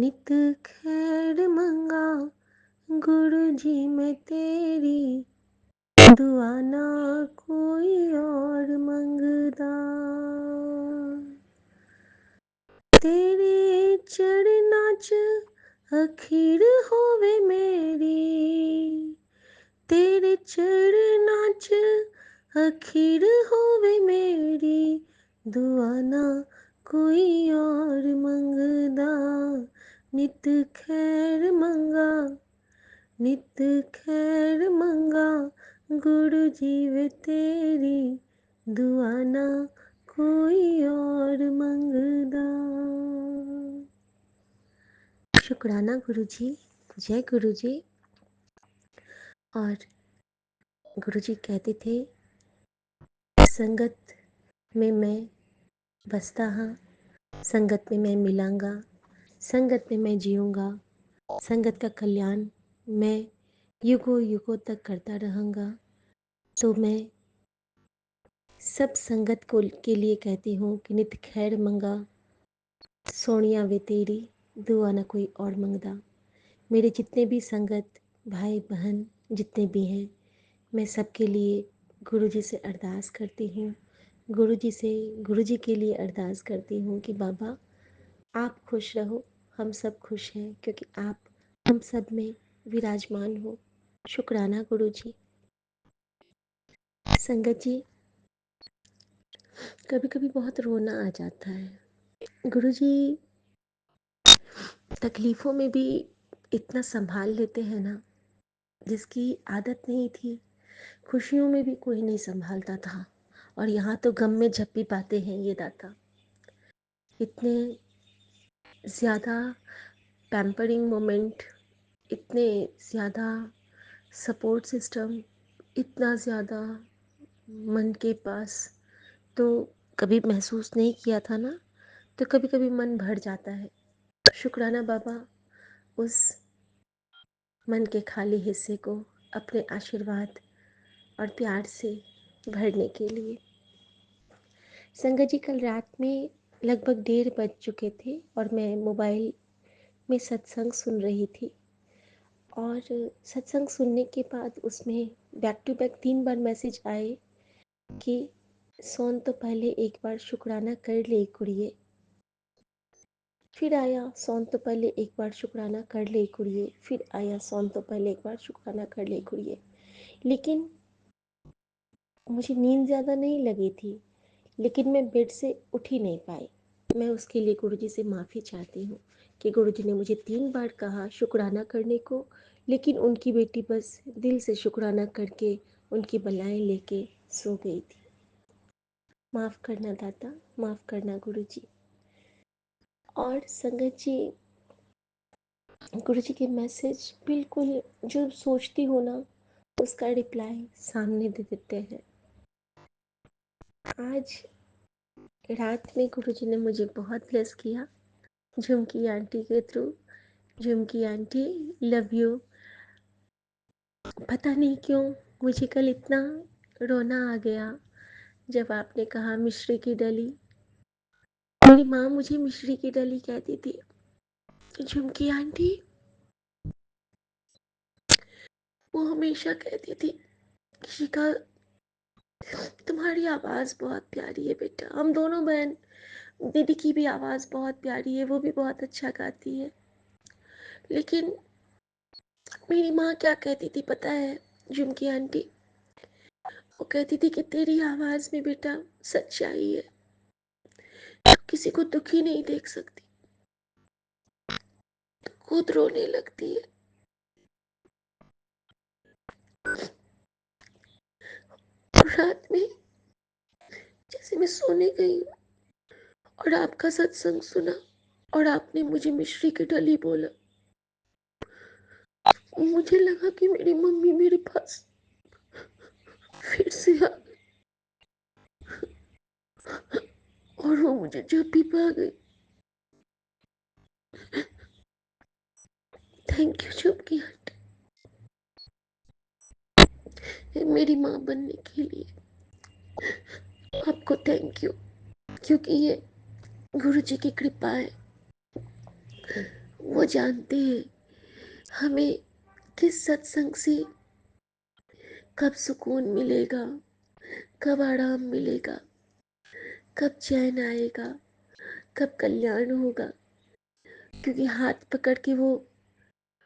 नित खैर मंगा गुरु जी मैं तेरी, दुआ ना कोई और मंगदा। तेरे चरनां च अखीर होवे मेरी, तेरे चरनां च अखीर होवे मेरी, दुआ ना कोई और मंगदा। नित खैर मंगा, नित खैर मंगा गुरु जी वे तेरी, दुआ ना कोई और मंगदा। शुक्राना गुरु जी, जय गुरु जी। और गुरु जी कहते थे, संगत में मैं बसता हाँ, संगत में मैं मिलांगा, संगत में मैं जीऊँगा, संगत का कल्याण मैं युगों युगों तक करता रहूँगा। तो मैं सब संगत को के लिए कहती हूँ कि नित खैर मंगा सोनिया वे तेरी, दुआ ना कोई और मंगदा। मेरे जितने भी संगत भाई बहन जितने भी हैं, मैं सबके लिए गुरु जी से अरदास करती हूँ। गुरु जी के लिए अरदास करती हूँ कि बाबा आप खुश रहो, हम सब खुश हैं क्योंकि आप हम सब में विराजमान हो। शुक्राना गुरु जी। संगत जी, कभी कभी बहुत रोना आ जाता है। गुरु जी तकलीफ़ों में भी इतना संभाल लेते हैं ना, जिसकी आदत नहीं थी। खुशियों में भी कोई नहीं संभालता था, और यहाँ तो गम में झप्पी पाते हैं ये दाता। इतने ज़्यादा पैम्परिंग मोमेंट, इतने ज़्यादा सपोर्ट सिस्टम, इतना ज़्यादा मन के पास तो कभी महसूस नहीं किया था ना। तो कभी कभी मन भर जाता है। शुक्राना बाबा उस मन के खाली हिस्से को अपने आशीर्वाद और प्यार से भरने के लिए। संगत जी, कल रात में लगभग 1:30 बज चुके थे और मैं मोबाइल में सत्संग सुन रही थी। और सत्संग सुनने के बाद उसमें बैक टू बैक 3 बार मैसेज आए कि सोन तो पहले एक बार शुक्राना कर ले कुड़िए। फिर आया सोन तो पहले एक बार शुक्राना कर ले कुड़िए। फिर आया सोन तो पहले एक बार शुक्राना कर ले कुड़िए। लेकिन मुझे नींद ज़्यादा नहीं लगी थी, लेकिन मैं बेड से उठ ही नहीं पाई। मैं उसके लिए गुरुजी से माफ़ी चाहती हूँ कि गुरुजी ने मुझे 3 बार कहा शुक्राना करने को, लेकिन उनकी बेटी बस दिल से शुक्राना करके उनकी बलाएं लेके सो गई थी। माफ़ करना दाता, माफ़ करना गुरुजी। और संगत जी, गुरुजी के मैसेज बिल्कुल जो सोचती हूँ ना, उसका रिप्लाई सामने दे देते हैं। आज रात में गुरुजी ने मुझे बहुत ब्लेस किया झुमकी आंटी के through. Jhumki aunty, love you. पता नहीं क्यों मुझे कल इतना रोना आ गया जब आपने कहा मिश्री की डली। मेरी माँ मुझे मिश्री की डली कहती थी। झुमकी आंटी वो हमेशा कहती थी, शिखा तुम्हारी आवाज़ बहुत प्यारी है बेटा। हम दोनों बहन, दीदी की भी आवाज़ बहुत प्यारी है, वो भी बहुत अच्छा गाती है। लेकिन मेरी माँ क्या कहती थी पता है झुमकी आंटी? वो कहती थी कि तेरी आवाज़ में बेटा सच्चाई है, तो किसी को दुखी नहीं देख सकती, तो खुद रोने लगती है। रात में जैसे मैं सोने गई और आपका सत्संग सुना और आपने मुझे मिश्री की डली बोला, मुझे लगा कि मेरी मम्मी मेरे पास फिर से आ गई और वो मुझे जब भी पा गई। थैंक यू झुमकी आंटी, मेरी माँ बनने के लिए आपको थैंक यू, क्योंकि ये गुरु जी की कृपा है। वो जानते हैं हमें किस सत्संग से कब सुकून मिलेगा, कब आराम मिलेगा, कब चैन आएगा, कब कल्याण होगा। क्योंकि हाथ पकड़ के वो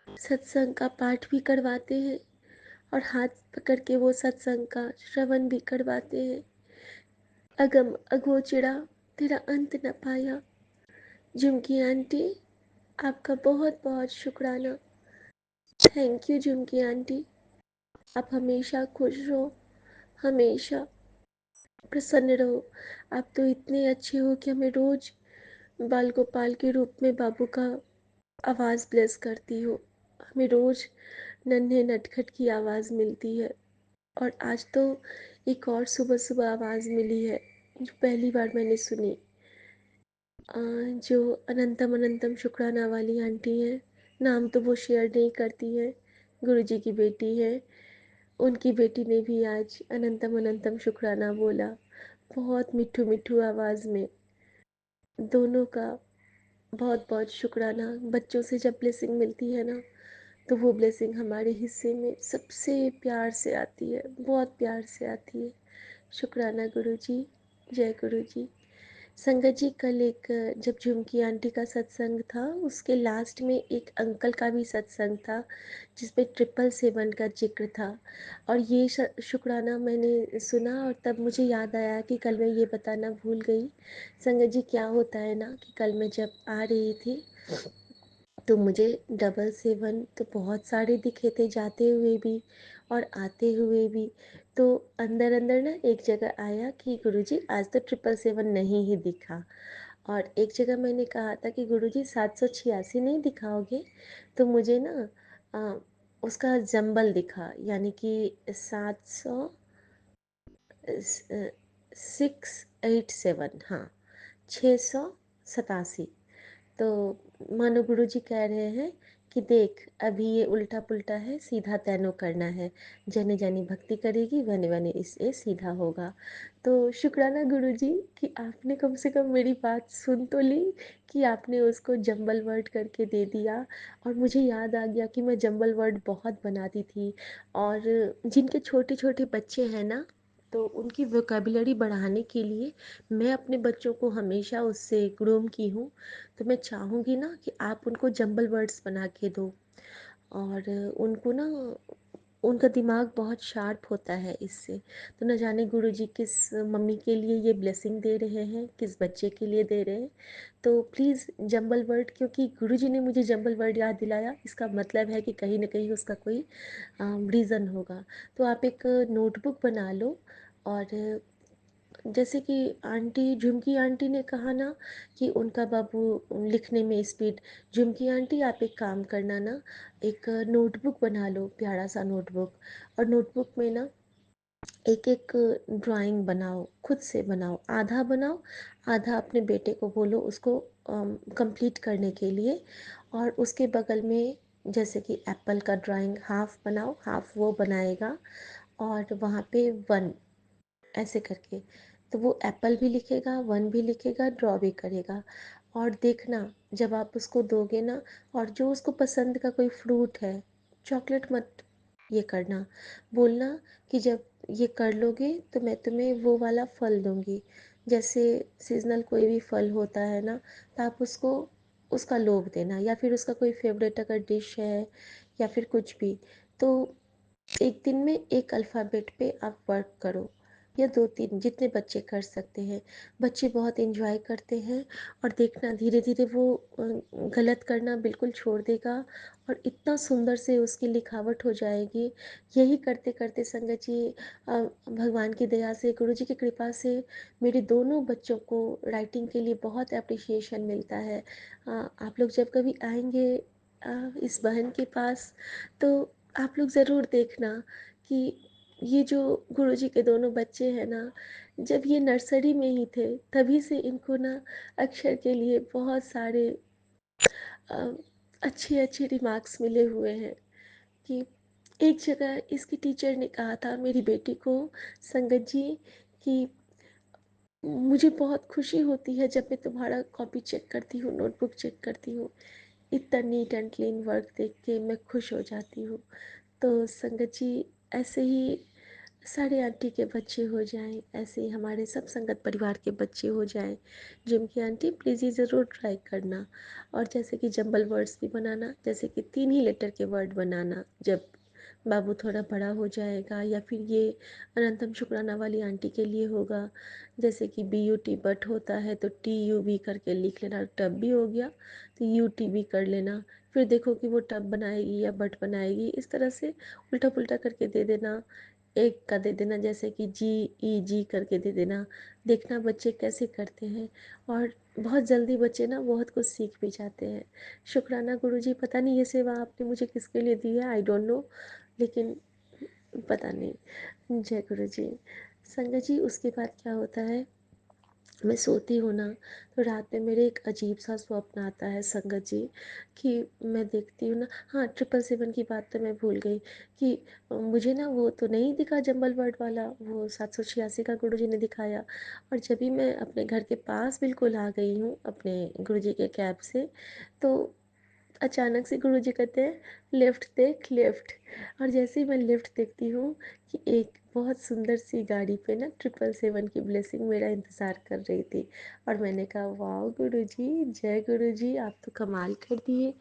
सत्संग का पाठ भी करवाते हैं और हाथ पकड़ के वो सत्संग का श्रवण भी करवाते हैं। अगम अगोचरा तेरा अंत न पाया। झुमकी आंटी, आपका बहुत बहुत शुक्राना। Thank you Jhumki aunty. आप हमेशा खुश रहो, हमेशा प्रसन्न रहो। आप तो इतने अच्छे हो कि हमें रोज बाल गोपाल के रूप में बाबू का आवाज़ ब्लेस करती हो। हमें रोज नन्हे नटखट की आवाज़ मिलती है और आज तो एक और सुबह सुबह आवाज़ मिली है जो पहली बार मैंने सुनी। जो अनंतम अनंतम शुक्राना वाली आंटी हैं, नाम तो वो शेयर नहीं करती हैं, गुरुजी की बेटी है। उनकी बेटी ने भी आज अनंतम अनंतम शुक्राना बोला, बहुत मिठू मिठू आवाज़ में। दोनों का बहुत बहुत शुक्राना। बच्चों से जब ब्लेसिंग मिलती है ना, तो वो ब्लेसिंग हमारे हिस्से में सबसे प्यार से आती है, बहुत प्यार से आती है। शुक्राना गुरुजी, जय गुरुजी। संगत जी, कल एक जब झुमकी आंटी का सत्संग था, उसके लास्ट में एक अंकल का भी सत्संग था जिसमें 777 का जिक्र था। और ये शुक्राना मैंने सुना और तब मुझे याद आया कि कल मैं ये बताना भूल गई। संगत जी, क्या होता है ना कि कल मैं जब आ रही थी तो मुझे 777 तो बहुत सारे दिखे थे, जाते हुए भी और आते हुए भी। तो अंदर अंदर ना एक जगह आया कि गुरुजी आज तो 777 नहीं ही दिखा। और एक जगह मैंने कहा था कि गुरुजी 786 नहीं दिखाओगे, तो मुझे ना उसका जंबल दिखा, यानी कि 687, हाँ, 687। तो मानो गुरुजी कह रहे हैं कि देख अभी ये उल्टा पुल्टा है, सीधा तैनो करना है। जने जनी भक्ति करेगी वने वने इससे सीधा होगा। तो शुक्राना गुरुजी कि आपने कम से कम मेरी बात सुन तो ली, कि आपने उसको जंबल वर्ड करके दे दिया। और मुझे याद आ गया कि मैं जंबल वर्ड बहुत बनाती थी। और जिनके छोटे छोटे बच्चे हैं ना, तो उनकी वोकेबुलरी बढ़ाने के लिए मैं अपने बच्चों को हमेशा उससे ग्रूम की हूँ। तो मैं चाहूँगी ना कि आप उनको जंबल वर्ड्स बना के दो। और उनको ना उनका दिमाग बहुत शार्प होता है इससे। तो न जाने गुरुजी किस मम्मी के लिए ये ब्लेसिंग दे रहे हैं, किस बच्चे के लिए दे रहे हैं। तो प्लीज़ जंबल वर्ड, क्योंकि गुरुजी ने मुझे जंबल वर्ड याद दिलाया, इसका मतलब है कि कहीं ना कहीं उसका कोई रीज़न होगा। तो आप एक नोटबुक बना लो। और जैसे कि आंटी झुमकी आंटी ने कहा ना कि उनका बाबू लिखने में स्पीड। झुमकी आंटी, आप एक काम करना ना, एक नोटबुक बना लो, प्यारा सा नोटबुक। और नोटबुक में ना एक एक ड्राइंग बनाओ, खुद से बनाओ, आधा बनाओ, आधा अपने बेटे को बोलो उसको कंप्लीट करने के लिए। और उसके बगल में जैसे कि एप्पल का ड्राइंग हाफ बनाओ, हाफ वो बनाएगा, और वहाँ पे वन ऐसे करके। तो वो एप्पल भी लिखेगा, वन भी लिखेगा, ड्रॉ भी करेगा। और देखना, जब आप उसको दोगे ना, और जो उसको पसंद का कोई फ्रूट है, चॉकलेट मत ये करना, बोलना कि जब ये कर लोगे तो मैं तुम्हें वो वाला फल दूंगी। जैसे सीजनल कोई भी फल होता है ना, तो आप उसको उसका लोभ देना, या फिर उसका कोई फेवरेट अगर डिश है या फिर कुछ भी। तो एक दिन में एक अल्फ़ाबेट पे आप वर्क करो, या 2-3 जितने बच्चे कर सकते हैं। बच्चे बहुत एंजॉय करते हैं। और देखना धीरे धीरे वो गलत करना बिल्कुल छोड़ देगा, और इतना सुंदर से उसकी लिखावट हो जाएगी। यही करते करते संगत जी, भगवान की दया से, गुरु जी की कृपा से, मेरे दोनों बच्चों को राइटिंग के लिए बहुत अप्रिशिएशन मिलता है। आप लोग जब कभी आएंगे इस बहन के पास, तो आप लोग ज़रूर देखना कि ये जो गुरुजी के दोनों बच्चे हैं ना, जब ये नर्सरी में ही थे तभी से इनको ना अक्षर के लिए बहुत सारे अ, अच्छे अच्छे रिमार्क्स मिले हुए हैं। कि एक जगह इसकी टीचर ने कहा था मेरी बेटी को, संगत जी, कि मुझे बहुत खुशी होती है जब मैं तुम्हारा कॉपी चेक करती हूँ, नोटबुक चेक करती हूँ। इतना नीट एंड क्लीन वर्क देख के मैं खुश हो जाती हूँ। तो संगत जी, ऐसे ही सारे आंटी के बच्चे हो जाएं, ऐसे ही हमारे सब संगत परिवार के बच्चे हो जाएं। जिनकी आंटी प्लीज़ ये ज़रूर ट्राई करना। और जैसे कि जंबल वर्ड्स भी बनाना, जैसे कि 3 ही लेटर के वर्ड बनाना जब बाबू थोड़ा बड़ा हो जाएगा, या फिर ये अनंतम शुक्राना वाली आंटी के लिए होगा। जैसे कि BUT बट होता है तो TUB करके लिख लेना, टब भी हो गया तो UTB कर लेना। फिर देखो कि वो टब बनाएगी या बट बनाएगी, इस तरह से उल्टा पुल्टा करके दे देना। एक का दे देना, जैसे कि GEG करके दे देना। देखना बच्चे कैसे करते हैं, और बहुत जल्दी बच्चे ना बहुत कुछ सीख भी जाते हैं। शुक्राना गुरुजी, पता नहीं ये सेवा आपने मुझे किसके लिए दी है, आई डोंट नो, लेकिन पता नहीं। जय गुरु जी। संगत जी, उसके बाद क्या होता है, मैं सोती हूँ ना तो रात में मेरे एक अजीब सा स्वप्न आता है संगत जी, कि मैं देखती हूँ ना, हाँ 777 की बात तो मैं भूल गई, कि मुझे ना वो तो नहीं दिखा जंबल बर्ड वाला, वो 786 का गुरु जी ने दिखाया। और जब भी मैं अपने घर के पास बिल्कुल आ गई हूँ अपने गुरु जी के कैब से, तो अचानक से गुरुजी कहते हैं लेफ्ट देख लेफ्ट। और जैसे ही मैं लेफ्ट देखती हूँ कि एक बहुत सुंदर सी गाड़ी पे ना 777 की ब्लेसिंग मेरा इंतज़ार कर रही थी। और मैंने कहा वाह गुरुजी, जय गुरुजी, आप तो कमाल कर दिए।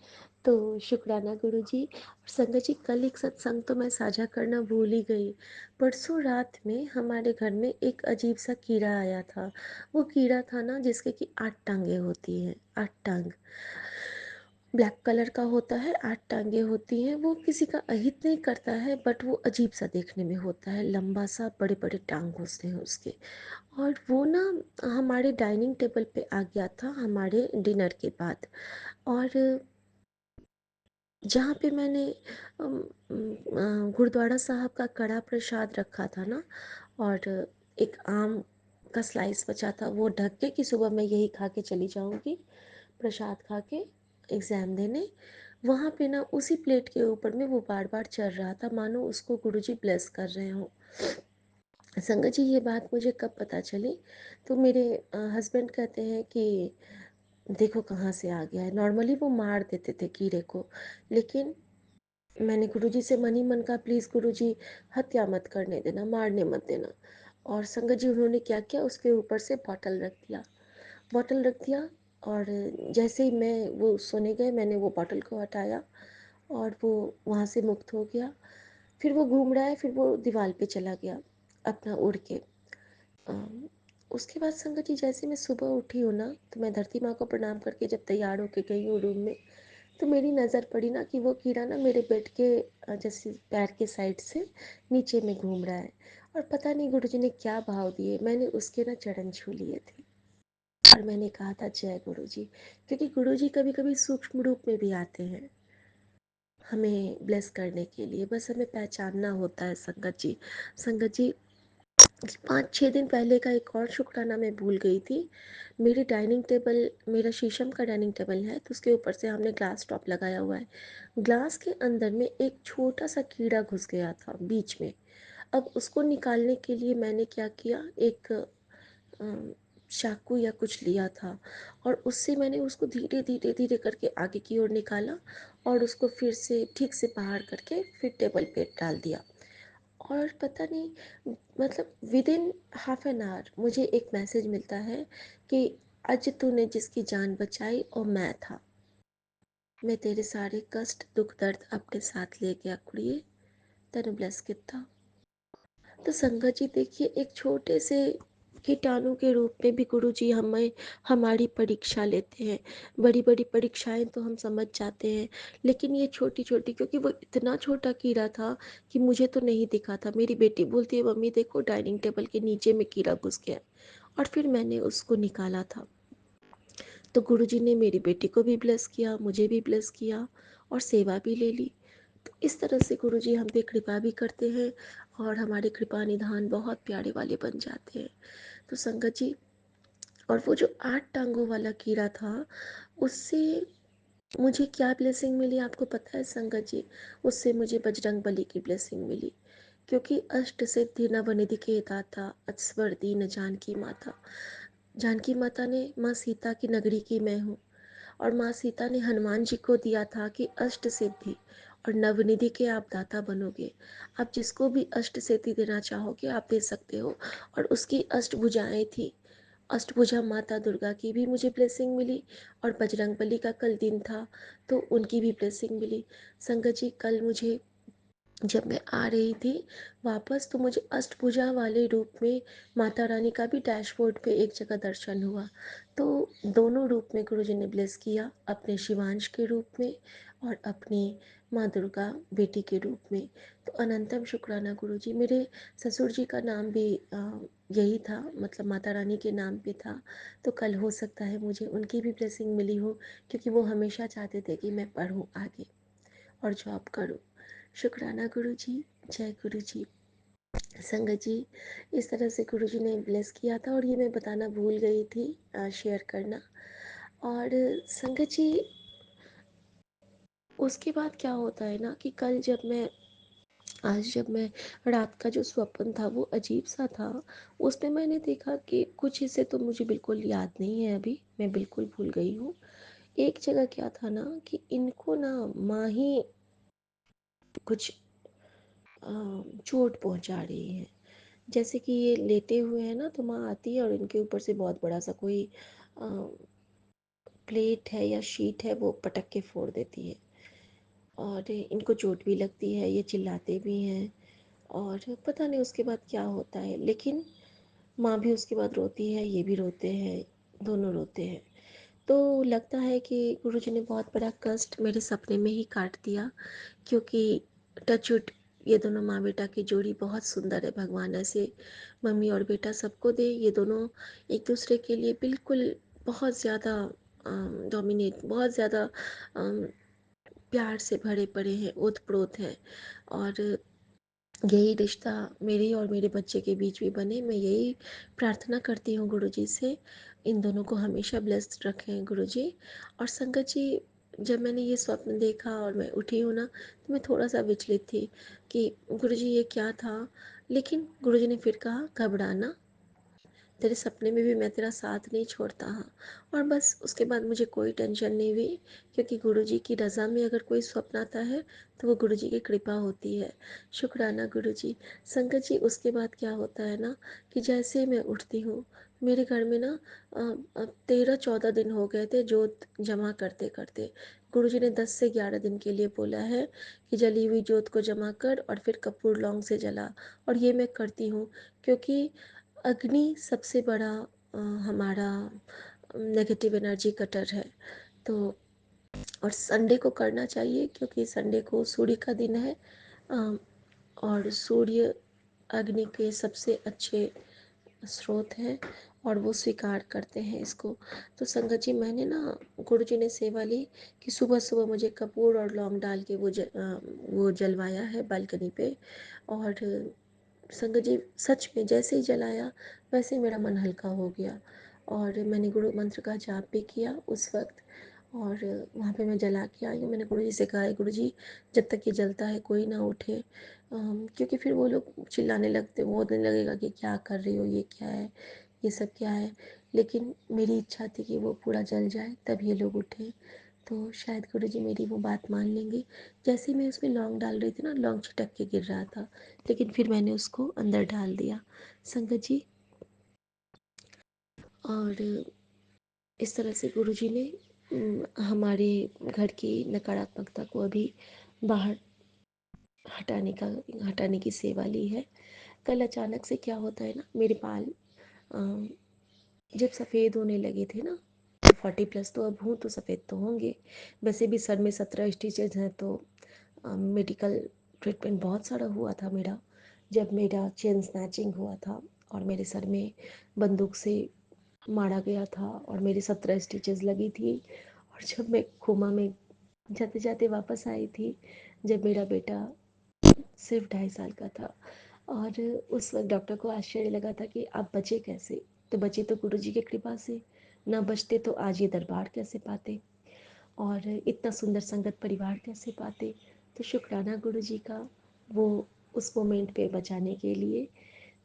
तो शुक्राना गुरुजी। और संगत जी, कल एक सत्संग तो मैं साझा करना भूल ही गई। परसों रात में हमारे घर में एक अजीब सा कीड़ा आया था। वो कीड़ा था ना जिसके कि 8 टांगे होती हैं, 8 टांग, ब्लैक कलर का होता है, 8 टांगे होती हैं। वो किसी का अहित नहीं करता है, बट वो अजीब सा देखने में होता है, लंबा सा, बड़े बड़े टांग होते हैं उसके। और वो ना हमारे डाइनिंग टेबल पे आ गया था हमारे डिनर के बाद। और जहाँ पे मैंने गुरुद्वारा साहब का कड़ा प्रसाद रखा था ना, और एक आम का स्लाइस बचा था, वो ढक के कि सुबह मैं यही खा के चली जाऊँगी प्रसाद खा के एग्ज़ाम देने, वहाँ पे ना उसी प्लेट के ऊपर में वो बार बार चल रहा था, मानो उसको गुरुजी ब्लेस कर रहे हों। संगत जी, ये बात मुझे कब पता चली, तो मेरे हस्बैंड कहते हैं कि देखो कहाँ से आ गया है। नॉर्मली वो मार देते थे कीड़े को, लेकिन मैंने गुरुजी से मन ही मन कहा प्लीज़ गुरुजी, हत्या मत करने देना, मारने मत देना। और संगत जी, उन्होंने क्या किया, उसके ऊपर से बॉटल रख दिया, बॉटल रख दिया। और जैसे ही मैं वो सोने गए, मैंने वो बॉटल को हटाया और वो वहाँ से मुक्त हो गया। फिर वो घूम रहा है, फिर वो दीवार पे चला गया अपना उड़ के। अम, उसके बाद संगत जी, जैसे मैं सुबह उठी हूँ ना, तो मैं धरती माँ को प्रणाम करके जब तैयार होके गई हूँ रूम में, तो मेरी नज़र पड़ी ना कि वो कीड़ा ना मेरे बेड के जैसे पैर के साइड से नीचे में घूम रहा है। और पता नहीं गुरुजी ने क्या भाव दिए, मैंने उसके ना चरण छू लिए थे और मैंने कहा था जय गुरुजी। क्योंकि गुरुजी कभी कभी सूक्ष्म रूप में भी आते हैं हमें ब्लेस करने के लिए, बस हमें पहचानना होता है संगत जी। संगत जी, 5-6 दिन पहले का एक और शुक्राना मैं भूल गई थी। मेरी डाइनिंग टेबल, मेरा शीशम का डाइनिंग टेबल है, तो उसके ऊपर से हमने ग्लास टॉप लगाया हुआ है। ग्लास के अंदर में एक छोटा सा कीड़ा घुस गया था बीच में। अब उसको निकालने के लिए मैंने क्या किया, एक चाकू या कुछ लिया था, और उससे मैंने उसको धीरे धीरे धीरे करके आगे की ओर निकाला, और उसको फिर से ठीक से बाहर करके फिर टेबल पे डाल दिया। और पता नहीं, मतलब with in half an hour मुझे एक मैसेज मिलता है कि आज तूने जिसकी जान बचाई और मैं था, मैं तेरे सारे कष्ट दुख दर्द अपने साथ ले गया कुड़िए, तेन ब्लेस किया। तो संगत जी देखिए, एक छोटे से कीटाणु के रूप में भी गुरु जी हमें हमारी परीक्षा लेते हैं। बड़ी बड़ी परीक्षाएं तो हम समझ जाते हैं, लेकिन ये छोटी छोटी, क्योंकि वो इतना छोटा कीड़ा था कि मुझे तो नहीं दिखा था। मेरी बेटी बोलती है मम्मी देखो डाइनिंग टेबल के नीचे में कीड़ा घुस गया है। और फिर मैंने उसको निकाला था, तो गुरुजी ने मेरी बेटी को भी ब्लेस किया, मुझे भी ब्लेस किया, और सेवा भी ले ली। तो इस तरह से गुरुजी हम पे कृपा भी करते हैं, और हमारे कृपा निधान बहुत प्यारे वाले बन जाते हैं। तो संगत जी, और वो जो 8 टांगों वाला कीड़ा था, उससे मुझे क्या ब्लेसिंग मिली आपको पता है संगत जी? उससे मुझे बजरंग बली की ब्लेसिंग मिली, क्योंकि अष्ट सिद्धि नवनिधि के दाता अजस्वर दीन जानकी माता, जानकी माता ने माँ सीता की नगरी की मैं हूँ, और माँ सीता ने हनुमान जी को दिया था कि अष्ट सिद्धि और नवनिधि के आप दाता बनोगे। आप जिसको भी अष्ट सिद्धि देना चाहोगे आप दे सकते हो। और उसकी अष्टभुजाएं थी। अष्टभुजा माता दुर्गा की भी मुझे ब्लेसिंग मिली, और बजरंगबली का कल दिन था तो उनकी भी ब्लेसिंग मिली। संगत जी, कल मुझे जब मैं आ रही थी वापस, तो मुझे अष्टभुजा वाले रूप में माता रानी का भी डैशबोर्ड पे एक जगह दर्शन हुआ। तो दोनों रूप में गुरुजी ने ब्लेस किया, अपने शिवांश के रूप में और अपनी माँ दुर्गा बेटी के रूप में। तो अनंतम शुक्राना गुरुजी। मेरे ससुर जी का नाम भी यही था, मतलब माता रानी के नाम पे था। तो कल हो सकता है मुझे उनकी भी ब्लेसिंग मिली हो, क्योंकि वो हमेशा चाहते थे कि मैं पढ़ूँ आगे और जॉब करूँ। शुक्राना गुरुजी। जय गुरुजी। संगत जी, इस तरह से गुरुजी ने ब्लेस किया था, और ये मैं बताना भूल गई थी शेयर करना। और संगत जी, उसके बाद क्या होता है ना कि कल जब मैं रात का जो स्वप्न था वो अजीब सा था। उसमें मैंने देखा कि कुछ हिस्से तो मुझे बिल्कुल याद नहीं है, अभी मैं बिल्कुल भूल गई हूँ। एक जगह क्या था ना कि इनको ना माँ ही कुछ चोट पहुंचा रही है। जैसे कि ये लेटे हुए हैं ना, तो माँ आती है और इनके ऊपर से बहुत बड़ा सा कोई प्लेट है या शीट है वो पटक के फोड़ देती है, और इनको चोट भी लगती है, ये चिल्लाते भी हैं। और पता नहीं उसके बाद क्या होता है, लेकिन माँ भी उसके बाद रोती है, ये भी रोते हैं, दोनों रोते हैं। तो लगता है कि गुरुजी ने बहुत बड़ा कष्ट मेरे सपने में ही काट दिया, क्योंकि टचवुड ये दोनों माँ बेटा की जोड़ी बहुत सुंदर है। भगवान ऐसे मम्मी और बेटा सबको दे। ये दोनों एक दूसरे के लिए बिल्कुल बहुत ज़्यादा डोमिनेट, बहुत ज़्यादा प्यार से भरे पड़े हैं, ओत प्रोत हैं। और यही रिश्ता मेरे और मेरे बच्चे के बीच भी बने। मैं यही प्रार्थना करती हूँ गुरुजी से, इन दोनों को हमेशा ब्लेस्ड रखें गुरुजी। और संगत जी, जब मैंने ये स्वप्न देखा और मैं उठी हूँ ना, तो मैं थोड़ा सा विचलित थी कि गुरुजी ये क्या था। लेकिन गुरुजी ने फिर कहा, घबराना, तेरे सपने में भी मैं तेरा साथ नहीं छोड़ता। हाँ, और बस उसके बाद मुझे कोई टेंशन नहीं हुई, क्योंकि गुरुजी की रज़ा में अगर कोई स्वप्न आता है तो वो गुरुजी की कृपा होती है। शुक्राना गुरुजी। संगत जी, उसके बाद क्या होता है ना कि जैसे मैं उठती हूँ, मेरे घर में ना 13-14 दिन हो गए थे जोत जमा करते करते। गुरुजी ने 10 से 11 दिन के लिए बोला है कि जली हुई जोत को जमा कर और फिर कपूर लौंग से जला। और ये मैं करती हूँ, क्योंकि अग्नि सबसे बड़ा हमारा नेगेटिव एनर्जी कटर है। तो और संडे को करना चाहिए, क्योंकि संडे को सूर्य का दिन है, अ, और सूर्य अग्नि के सबसे अच्छे स्रोत हैं, और वो स्वीकार करते हैं इसको। तो संगत जी, मैंने ना गुरु जी ने सेवा ली कि सुबह सुबह मुझे कपूर और लौंग डाल के वो जलवाया है बालकनी पे। और संगत जी, सच में जैसे ही जलाया वैसे ही मेरा मन हल्का हो गया, और मैंने गुरु मंत्र का जाप भी किया उस वक्त। और वहाँ पे मैं जला के आई हूँ। मैंने गुरु जी से कहा है, गुरु जी जब तक ये जलता है कोई ना उठे, क्योंकि फिर वो लोग चिल्लाने लगते, वो बोलने लगेगा कि क्या कर रही हो, ये क्या है, ये सब क्या है। लेकिन मेरी इच्छा थी कि वो पूरा जल जाए तब ये लोग उठे। तो शायद गुरु जी मेरी वो बात मान लेंगे। जैसे ही मैं उसमें लौंग डाल रही थी ना, लौंग छिटक के गिर रहा था, लेकिन फिर मैंने उसको अंदर डाल दिया संगत जी। और इस तरह से गुरुजी ने हमारे घर की नकारात्मकता को अभी बाहर हटाने की सेवा ली है। कल अचानक से क्या होता है ना, मेरे बाल जब सफ़ेद होने लगे थे ना, 40+ तो अब हूँ, तो सफ़ेद तो होंगे। वैसे भी सर में 17 स्टिचेज हैं, तो मेडिकल ट्रीटमेंट बहुत सारा हुआ था मेरा। जब मेरा चेन स्नैचिंग हुआ था और मेरे सर में बंदूक से मारा गया था और मेरी 17 स्टिचेस लगी थी, और जब मैं कोमा में जाते जाते वापस आई थी, जब मेरा बेटा सिर्फ 2.5 साल का था, और उस वक्त डॉक्टर को आश्चर्य लगा था कि आप बचे कैसे। तो बचे तो गुरु जी की कृपा से, ना बचते तो आज ये दरबार कैसे पाते, और इतना सुंदर संगत परिवार कैसे पाते। तो शुक्राना गुरु जी का, वो उस मोमेंट पे बचाने के लिए।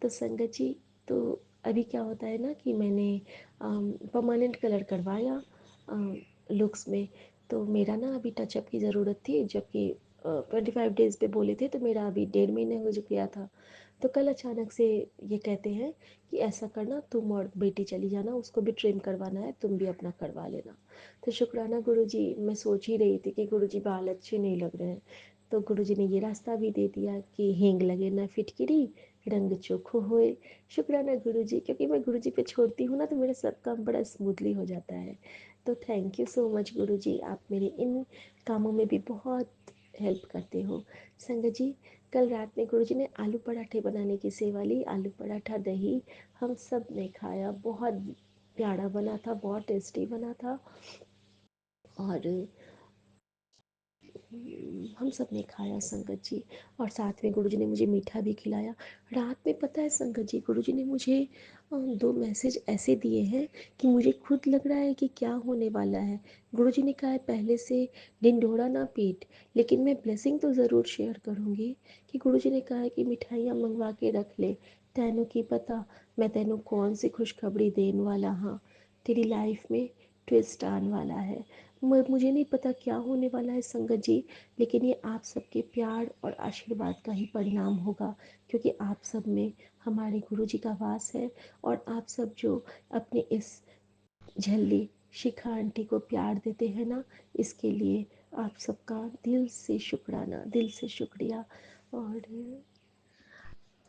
तो संगत जी, तो अभी क्या होता है ना कि मैंने परमानेंट कलर करवाया, लुक्स में। तो मेरा ना अभी टचअप की ज़रूरत थी, जबकि 25 डेज़ पे बोले थे, तो मेरा अभी 1.5 महीने हो गया था। तो कल अचानक से ये कहते हैं कि ऐसा करना, तुम और बेटी चली जाना, उसको भी ट्रिम करवाना है, तुम भी अपना करवा लेना। तो शुक्राना गुरुजी, मैं सोच ही रही थी कि गुरुजी बाल अच्छे नहीं लग रहे हैं, तो गुरुजी ने ये रास्ता भी दे दिया कि हींग लगे ना फिटकिरी, रंग चोखो होए। शुक्राना गुरुजी, क्योंकि मैं गुरुजी पे छोड़ती हूँ ना, तो मेरा सब काम बड़ा स्मूथली हो जाता है। तो थैंक यू सो मच गुरुजी, आप मेरे इन कामों में भी बहुत हेल्प करते हो। संगत जी, कल रात में गुरुजी ने आलू पराठे बनाने की सेवा ली। आलू पराठा दही हम सब ने खाया, बहुत प्यारा बना था, बहुत टेस्टी बना था। और हम सब ने खाया संगत जी। और साथ में गुरुजी ने मुझे मीठा भी खिलाया। रात में पता है संगत जी, गुरुजी ने मुझे 2 मैसेज ऐसे दिए हैं कि मुझे खुद लग रहा है कि क्या होने वाला है। गुरुजी ने कहा है पहले से ढिंढोरा ना पीट, लेकिन मैं ब्लेसिंग तो ज़रूर शेयर करूँगी। कि गुरुजी ने कहा है कि मिठाइयाँ मंगवा के रख ले, तैनू की पता मैं तैनू कौन सी खुशखबरी देने वाला हाँ। तेरी लाइफ में ट्विस्ट आने वाला है। मुझे नहीं पता क्या होने वाला है संगत जी, लेकिन ये आप सबके प्यार और आशीर्वाद का ही परिणाम होगा, क्योंकि आप सब में हमारे गुरु जी का वास है। और आप सब जो अपने इस झल्ली शिखा आंटी को प्यार देते हैं ना, इसके लिए आप सबका दिल से शुक्राना, दिल से शुक्रिया। और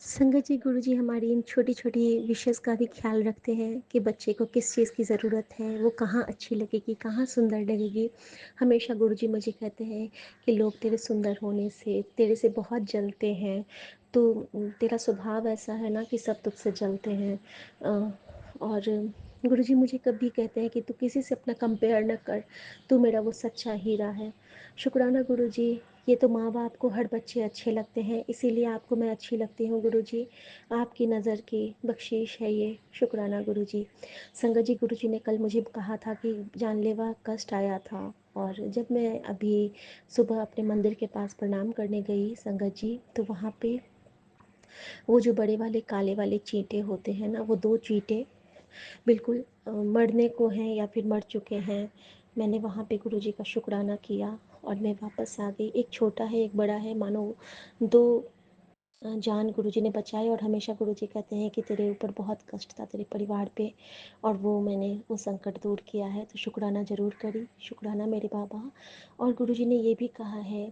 संगत जी, गुरु जी हमारी इन छोटी छोटी विशेज़ का भी ख्याल रखते हैं कि बच्चे को किस चीज़ की ज़रूरत है, वो कहाँ अच्छी लगेगी, कहाँ सुंदर लगेगी। हमेशा गुरु जी मुझे कहते हैं कि लोग तेरे सुंदर होने से, तेरे से बहुत जलते हैं, तो तेरा स्वभाव ऐसा है ना कि सब तुझसे जलते हैं। और गुरु जी मुझे कभी कहते हैं कि तू किसी से अपना कंपेयर न कर, तू मेरा वो सच्चा हीरा है। शुक्राना गुरु जी, ये तो माँ बाप को हर बच्चे अच्छे लगते हैं, इसीलिए आपको मैं अच्छी लगती हूँ गुरु जी। आपकी नज़र की बख्शीश है ये, शुक्राना गुरु जी। संगत जी, गुरु जी ने कल मुझे कहा था कि जानलेवा कष्ट आया था, और जब मैं अभी सुबह अपने मंदिर के पास प्रणाम करने गई संगत जी, तो वहाँ पे वो जो बड़े वाले काले वाले चींटे होते हैं ना, वो 2 चींटे बिल्कुल मरने को हैं या फिर मर चुके हैं। मैंने वहाँ पे गुरुजी का शुक्राना किया और मैं वापस आ गई। एक छोटा है, एक बड़ा है, मानो 2 जान गुरुजी ने बचाए। और हमेशा गुरुजी कहते हैं कि तेरे ऊपर बहुत कष्ट था, तेरे परिवार पे, और वो मैंने वो संकट दूर किया है। तो शुक्राना ज़रूर करी, शुक्राना मेरे बाबा। और गुरुजी ने ये भी कहा है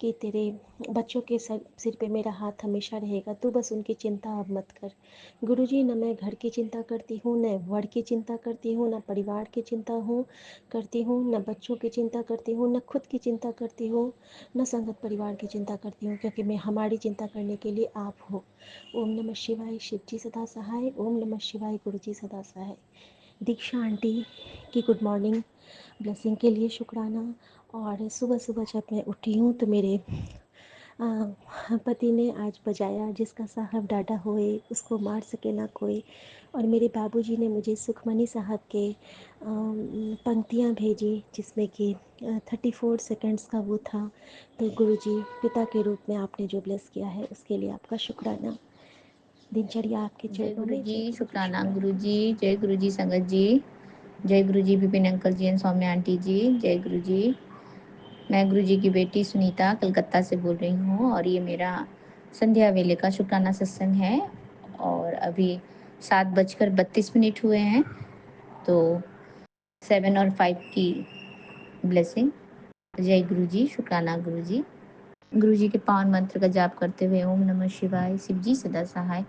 कि तेरे बच्चों के सिर पे मेरा हाथ हमेशा रहेगा, तू बस उनकी चिंता अब मत कर। गुरुजी, न मैं घर की चिंता करती हूँ, न वड़ की चिंता करती हूँ, न परिवार की चिंता करती हूँ, न बच्चों की चिंता करती हूँ, न खुद की चिंता करती हूँ, न संगत परिवार की चिंता करती हूँ, क्योंकि मैं हमारी चिंता करने के लिए आप हो। ओम नमः शिवाय, शिव जी सदा सहाय। ओम नमः शिवाय, गुरु जी सदा सहाय। दीक्षा आंटी की गुड मॉर्निंग ब्लेसिंग के लिए शुक्राना। और सुबह सुबह जब मैं उठी हूँ तो मेरे पति ने आज बजाया, जिसका साहब डाटा होए उसको मार सके ना कोई। और मेरे बाबूजी ने मुझे सुखमनी साहब के पंक्तियाँ भेजी, जिसमें कि 34 सेकंड्स का वो था। तो गुरुजी, पिता के रूप में आपने जो ब्लेस किया है उसके लिए आपका शुक्राना। दिनचर्या आपके जय चरणों गुरु में। जी, जय गुरु जी, शुक्राना शुक्राना गुरु जी, गुरुजी। जय गुरु जी संगत जी, जय Guru ji Vipin uncle ji and Saumya aunty ji, जय गुरु जी। मैं गुरु जी की बेटी सुनीता कलकत्ता से बोल रही हूँ, और ये मेरा संध्या वेले का शुक्राना सत्संग है। और अभी 7:32 हुए हैं, तो 7 और 5 की ब्लेसिंग। जय गुरु जी, शुक्राना गुरु जी। गुरु जी के पावन मंत्र का जाप करते हुए ओम नमः शिवाय, शिव जी सदा सहाय।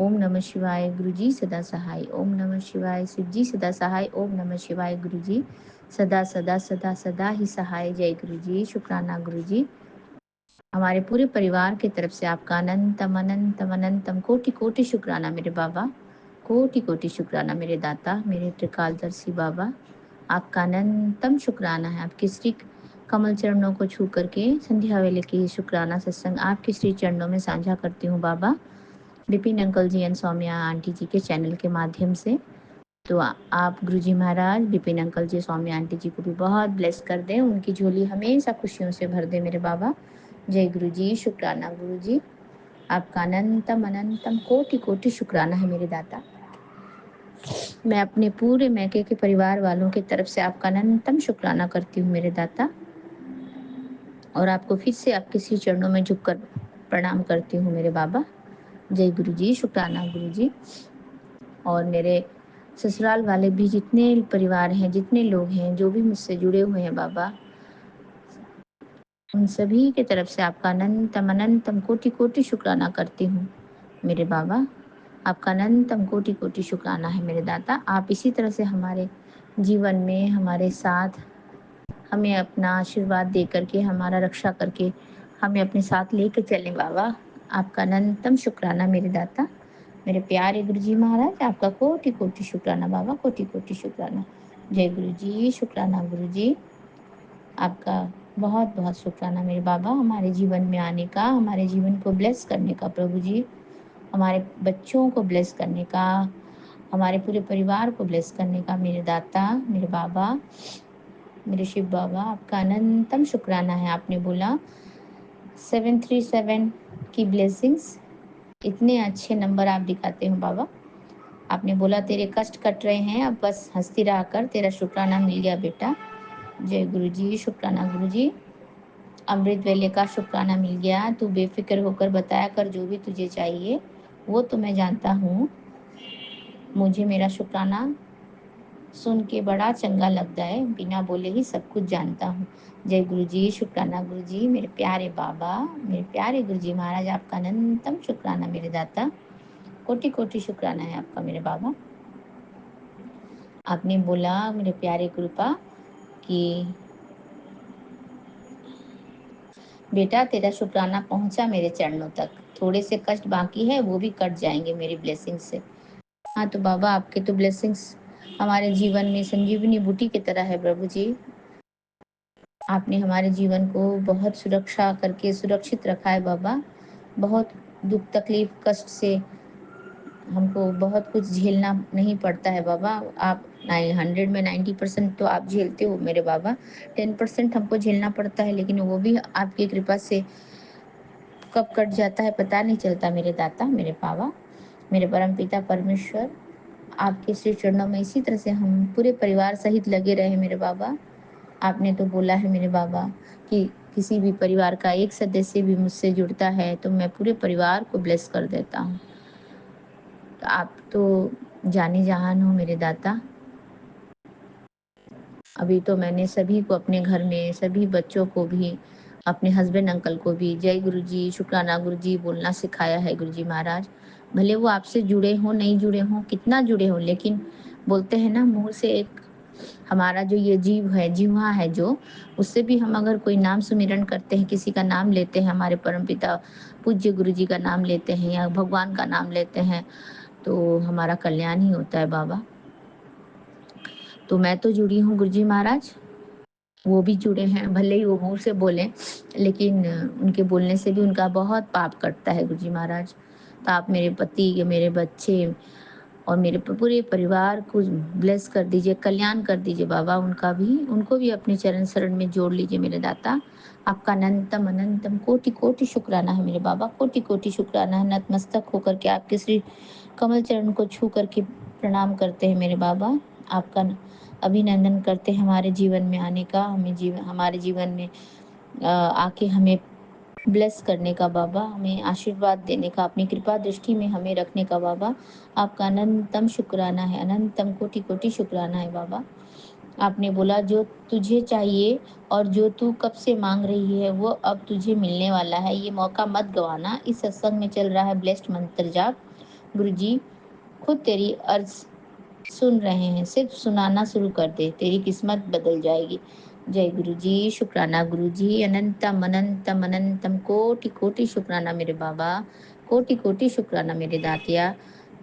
ओम नमः शिवाय, गुरु जी सदा सहाय। ओम नमः शिवाय, शिव जी सदा सहाय। ओम नमः शिवाय, गुरु जी सदा सदा सदा सदा ही सहाय। जय गुरु जी, शुक्राना गुरु जी। हमारे पूरे परिवार की तरफ से आपका अनंतम अनंतम अनंतम कोटि कोटि शुक्राना मेरे बाबा, कोटि कोटि शुक्राना मेरे दाता, मेरे त्रिकालदर्शी बाबा। आपका अनंतम शुक्राना है। आपके श्री कमल चरणों को छू करके संध्या वेले की शुक्राना सत्संग आपके श्री चरणों में साझा करती हूँ बाबा, Vipin uncle ji and Saumya aunty ji के चैनल के माध्यम से। तो आप गुरुजी महाराज, विपिन अंकल जी, सौम्या आंटी जी को भी बहुत ब्लेस कर दें, उनकी झोली हमेशा खुशियों से भर दे मेरे बाबा। जय गुरु जी, शुक्राना गुरु जी। आपका अनंतम अनंतम कोटि कोटि शुक्राना है मेरे दाता। मैं अपने पूरे मैके के परिवार वालों की तरफ से आपका अनंतम शुक्राना करती हूँ मेरे दाता, और आपको फिर से आपके श्री चरणों में झुककर प्रणाम करती हूँ मेरे बाबा। जय गुरु जी, शुक्राना गुरु जी। और मेरे ससुराल वाले भी जितने परिवार हैं, जितने लोग हैं, जो भी मुझसे जुड़े हुए हैं बाबा, उन सभी की तरफ से आपका अनंतम अनंतम कोटि-कोटि शुक्राना करती हूँ मेरे बाबा। आपका अनंतम कोटि-कोटि शुक्राना है मेरे दाता। आप इसी तरह से हमारे जीवन में हमारे साथ हमें अपना आशीर्वाद दे करके, हमारा रक्षा करके, हमें अपने साथ लेके चलें बाबा। आपका अनंतम शुक्राना मेरे दाता। मेरे प्यारे गुरु जी महाराज, आपका कोटि-कोटि शुक्राना बाबा, कोटि-कोटि शुक्राना। जय गुरु जी, शुक्राना गुरु जी। आपका बहुत-बहुत शुक्राना मेरे बाबा, हमारे जीवन में आने का, हमारे जीवन को ब्लेस करने का प्रभु जी, हमारे बच्चों को ब्लेस करने का, हमारे पूरे परिवार को ब्लेस करने का मेरे दाता, मेरे बाबा, मेरे शिव बाबा, आपका अनंतम शुक्राना है। आपने बोला 737 की ब्लेसिंग्स, इतने अच्छे नंबर आप दिखाते हो बाबा। आपने बोला तेरे कष्ट कट रहे हैं, अब बस हँसती रहा कर, तेरा शुक्राना मिल गया बेटा। जय गुरु जी, शुक्राना गुरु जी। अमृत वेले का शुक्राना मिल गया, तू बेफ़िक्र होकर बताया कर जो भी तुझे चाहिए, वो तो मैं जानता हूँ। मुझे मेरा शुक्राना सुन के बड़ा चंगा लगता है, बिना बोले ही सब कुछ जानता हूँ। जय गुरु जी, शुक्राना गुरु जी, मेरे प्यारे बाबा, मेरे प्यारे गुरु जी महाराज, आपका अनंतम शुक्राना मेरे दाता। कोटि-कोटि शुक्राना है आपका मेरे बाबा। आपने बोला मेरे प्यारे कृपा कि बेटा तेरा शुक्राना पहुँचा मेरे चरणों तक, थोड़े से कष्ट बाकी है वो भी कट जाएँगे मेरी ब्लेसिंग से। हाँ, तो बाबा आपके तो ब्लेसिंग्स हमारे जीवन में संजीवनी बूटी की तरह है प्रभु जी। आपने हमारे जीवन को बहुत सुरक्षा करके सुरक्षित रखा है बाबा। बहुत दुःख तकलीफ कष्ट से हमको बहुत कुछ झेलना नहीं पड़ता है बाबा। आप 100 में 90% तो आप झेलते हो मेरे बाबा। 10% हमको झेलना पड़ता है, लेकिन वो भी आपकी कृपा से कब कट जाता है पता नहीं चलता मेरे दाता, मेरे बाबा, मेरे परमपिता परमेश्वर। आपके श्री चरणों में इसी तरह से हम पूरे परिवार सहित लगे रहे मेरे बाबा। आपने तो बोला है मेरे बाबा कि किसी भी परिवार का एक सदस्य भी मुझसे जुड़ता है तो मैं पूरे परिवार को ब्लेस कर देता हूँ। तो आप तो जाने जहान हो मेरे दाता। अभी तो मैंने सभी को अपने घर में सभी बच्चों को भी, अपने हस्बैंड अंकल को भी जय गुरु जी, शुक्राना गुरु जी बोलना सिखाया है गुरु जी महाराज। भले वो आपसे जुड़े हों, नहीं जुड़े हों, कितना जुड़े हों, लेकिन बोलते हैं ना मुँह से एक हमारा जो ये जीव है, जीवा है जो, उससे भी हम अगर कोई नाम सुमिरन करते हैं, किसी का नाम लेते हैं, हमारे परमपिता पूज्य गुरु जी का नाम लेते हैं या भगवान का नाम लेते हैं, तो हमारा कल्याण ही होता है बाबा। तो मैं तो जुड़ी हूँ गुरु जी महाराज, वो भी जुड़े हैं, भले ही वो मुँह से बोलें, लेकिन उनके बोलने से भी उनका बहुत पाप कटता है गुरु जी महाराज। तो आप मेरे पति, मेरे बच्चे और मेरे पूरे परिवार को ब्लेस कर दीजिए, कल्याण कर दीजिए बाबा, उनका भी, उनको भी अपने चरण शरण में जोड़ लीजिए मेरे दाता। आपका अनंतम अनंतम कोटि कोटि शुक्राना है मेरे बाबा, कोटि कोटि शुक्राना है। नतमस्तक होकर के आपके श्री कमल चरण को छू करके प्रणाम करते हैं मेरे बाबा। आपका अभिनंदन करते हैं हमारे जीवन में आने का, हमारे जीवन में आके हमें ब्लेस करने का बाबा, हमें आशीर्वाद देने का, अपनी कृपा दृष्टि में हमें रखने का बाबा। आपका अनंतम शुक्राना है, अनंतम कोटि कोटि शुक्राना है बाबा। आपने बोला जो तुझे चाहिए और जो तू कब से मांग रही है वो अब तुझे मिलने वाला है, ये मौका मत गवाना। इस सत्संग में चल रहा है ब्लेस्ड मंत्र जाप। गुरु जी खुद तेरी अर्ज सुन रहे हैं, सिर्फ सुनाना शुरू कर दे, तेरी किस्मत बदल जाएगी। जय गुरु जी, शुक्राना गुरु जी, अनंतम अनंतम अनंतम कोटि कोटि शुक्राना मेरे बाबा, कोटि कोटि शुक्राना मेरे दातिया,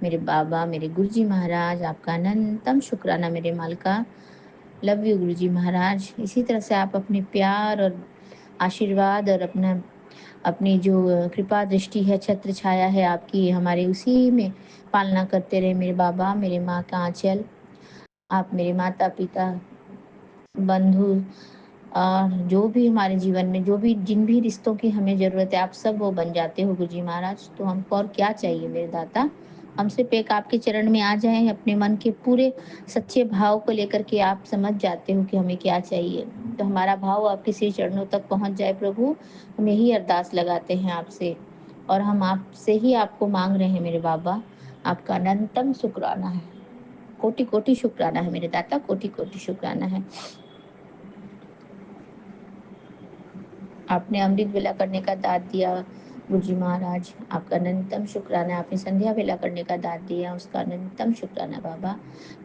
मेरे बाबा, मेरे गुरु जी महाराज, आपका अनंतम शुक्राना मेरे मालका। लव यू गुरु जी महाराज। इसी तरह से आप अपने प्यार और आशीर्वाद और अपना अपनी जो कृपा दृष्टि है, छत्र छाया है आपकी, हमारे उसी में पालना करते रहे मेरे बाबा, मेरे माँ का आंचल। आप मेरे माता पिता, बंधु और जो भी हमारे जीवन में जो भी जिन भी रिश्तों की हमें ज़रूरत है, आप सब वो बन जाते हो गुरु जी महाराज। तो हमको और क्या चाहिए मेरे दाता। हम सिर्फ़ एक आपके चरण में आ जाएँ, अपने मन के पूरे सच्चे भाव को लेकर के आप समझ जाते हो कि हमें क्या चाहिए। तो हमारा भाव आपके श्री चरणों तक पहुँच जाए प्रभु, हम यही अरदास लगाते हैं आपसे और हम आपसे ही आपको माँग रहे हैं मेरे बाबा। आपका अनंतम शुक्राना है। कोटि-कोटि शुक्राना है मेरे दाता, कोटि-कोटि शुक्राना है। आपने अमृत वेला करने का दात दिया गुरुजी महाराज, आपका अनंतम शुक्राना। आपने संध्या वेला करने का दात दिया, उसका अनंतम शुक्राना बाबा।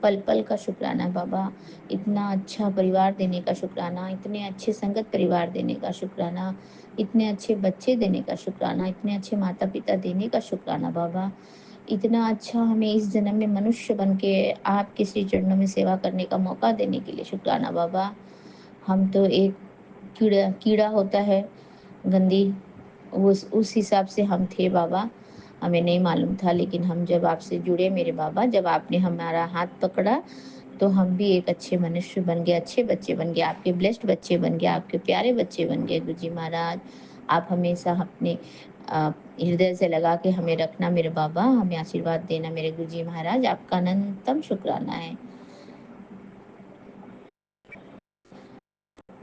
पल-पल का शुक्राना बाबा। इतना अच्छा परिवार देने का शुक्राना, इतने अच्छे संगत परिवार देने का शुक्राना, इतने अच्छे बच्चे देने का शुक्राना, इतने अच्छे माता-पिता देने का शुक्राना बाबा। इतना अच्छा हमें इस जन्म में मनुष्य बन के आपके श्री चरणों में सेवा करने का मौका देने के लिए शुक्राना बाबा। हम तो एक कीड़ा कीड़ा होता है गंदी, उस हिसाब से हम थे बाबा। हमें नहीं मालूम था, लेकिन हम जब आपसे जुड़े मेरे बाबा, जब आपने हमारा हाथ पकड़ा, तो हम भी एक अच्छे मनुष्य बन गए, अच्छे बच्चे बन गए, आपके ब्लेस्ड बच्चे बन गए, आपके प्यारे बच्चे बन गए गुरुजी महाराज। आप हमेशा अपने हृदय से लगा के हमें रखना मेरे बाबा, हमें आशीर्वाद देना मेरे गुरुजी महाराज, आपका अनंतम शुक्राना है।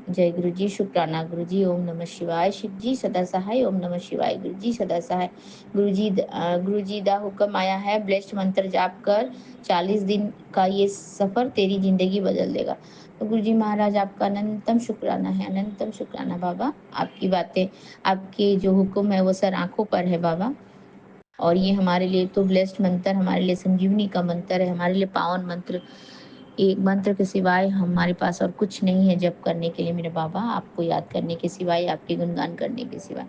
जय गुरु जी, शुक्राना गुरु जी। ओम नमः शिवाय। शिव जी सदा सहाय। ओम नमः शिवाय। गुरु जी सदा सहाय। गुरु जी दा हुक्म आया है, ब्लेस्ड मंत्र जाप कर, 40 दिन का ये सफर तेरी जिंदगी बदल देगा। तो गुरु जी महाराज आपका अनंतम शुक्राना है, अनंतम शुक्राना बाबा। आपकी बातें, आपके जो हुक्म है वो सर आंखों पर है बाबा। और ये हमारे लिए तो ब्लेस्ड मंत्र, हमारे लिए संजीवनी का मंत्र है, हमारे लिए पावन मंत्र। एक मंत्र के सिवाय हमारे पास और कुछ नहीं है जप करने के लिए मेरे बाबा, आपको याद करने के सिवाय, आपके गुणगान करने के सिवाय।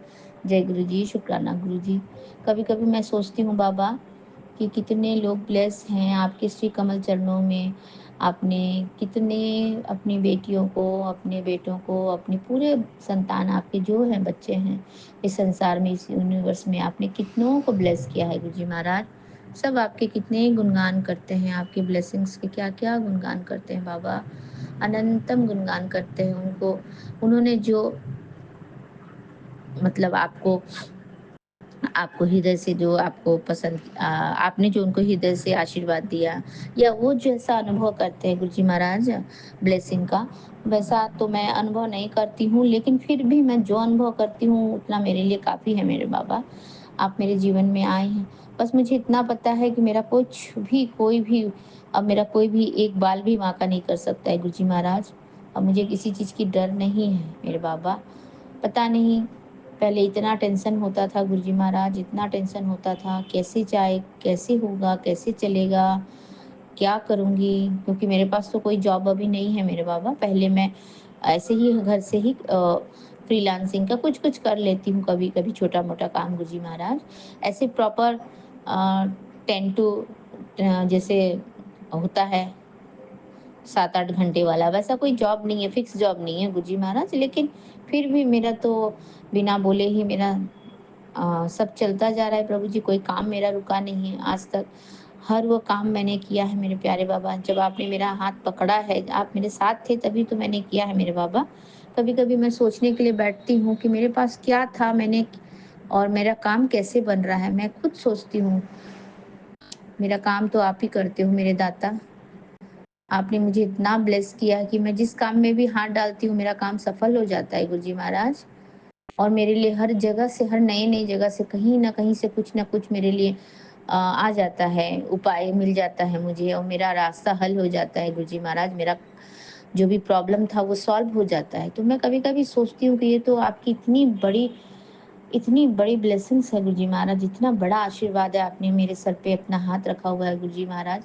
जय गुरु जी, शुक्राना गुरु जी। कभी कभी मैं सोचती हूँ बाबा कि कितने लोग ब्लेस हैं आपके श्री कमल चरणों में। आपने कितने अपनी बेटियों को, अपने बेटों को, अपने पूरे संतान आपके जो हैं बच्चे हैं इस संसार में, इस यूनिवर्स में, आपने कितनों को ब्लेस किया है गुरुजी महाराज। सब आपके कितने गुणगान करते हैं, आपके ब्लेसिंग्स के क्या क्या गुणगान करते हैं बाबा। अनंतम गुणगान करते हैं उनको, उन्होंने जो मतलब आपको आपको हृदय से जो आपको पसंद आपने जो उनको हृदय से आशीर्वाद दिया, या वो जैसा अनुभव करते हैं गुरुजी महाराज ब्लेसिंग का, वैसा तो मैं अनुभव नहीं करती हूँ, लेकिन फिर भी मैं जो अनुभव करती हूँ उतना मेरे लिए काफ़ी है मेरे बाबा। आप मेरे जीवन में आए हैं, बस मुझे इतना पता है कि मेरा कुछ भी, कोई भी, अब मेरा कोई भी एक बाल भी बांका नहीं कर सकता है गुरुजी महाराज। अब मुझे किसी चीज़ की डर नहीं है मेरे बाबा। पता नहीं, पहले इतना टेंशन होता था गुरुजी महाराज, इतना टेंशन होता था, कैसे जाए, कैसे होगा, कैसे चलेगा, क्या करूँगी? क्योंकि मेरे पास तो कोई जॉब अभी नहीं है मेरे बाबा। पहले मैं ऐसे ही घर से ही फ्रीलांसिंग का कुछ-कुछ कर लेती हूँ, कभी-कभी छोटा-मोटा काम गुरुजी महाराज। ऐसे प्रॉपर 10 टू जैसे होता है 7-8 घंटे वाला, वैसा कोई जॉब नहीं है, फिक्स जॉब नहीं है गुरुजी महाराज। लेकिन फिर भी मेरा तो बिना बोले ही मेरा सब चलता जा रहा है प्रभु जी, कोई काम मेरा रुका नहीं है आज तक। हर वो काम मैंने किया है मेरे प्यारे बाबा, जब आपने मेरा हाथ पकड़ा है, आप मेरे साथ थे तभी तो मैंने किया है मेरे बाबा। कभी-कभी मैं सोचने के लिए बैठती हूँ कि मेरे पास क्या था, मैंने और मेरा काम कैसे बन रहा है, मैं खुद सोचती हूँ। मेरा काम तो आप ही करते हो मेरे दाता। आपने मुझे इतना ब्लेस किया है कि मैं जिस काम में भी हाथ डालती हूँ, मेरा काम सफल हो जाता है गुरुजी महाराज। और मेरे लिए हर जगह से, हर नई-नई जगह से, कहीं न कहीं से कुछ न कुछ मेरे लिए आ जाता है, उपाय मिल जाता है मुझे और मेरा रास्ता हल हो जाता है गुरुजी महाराज। मेरा जो भी प्रॉब्लम था वो सॉल्व हो जाता है। तो मैं कभी-कभी सोचती हूँ कि ये तो आपकी इतनी बड़ी ब्लेसिंग्स है गुरुजी महाराज, इतना बड़ा आशीर्वाद है, आपने मेरे सर पे अपना हाथ रखा हुआ है गुरुजी महाराज,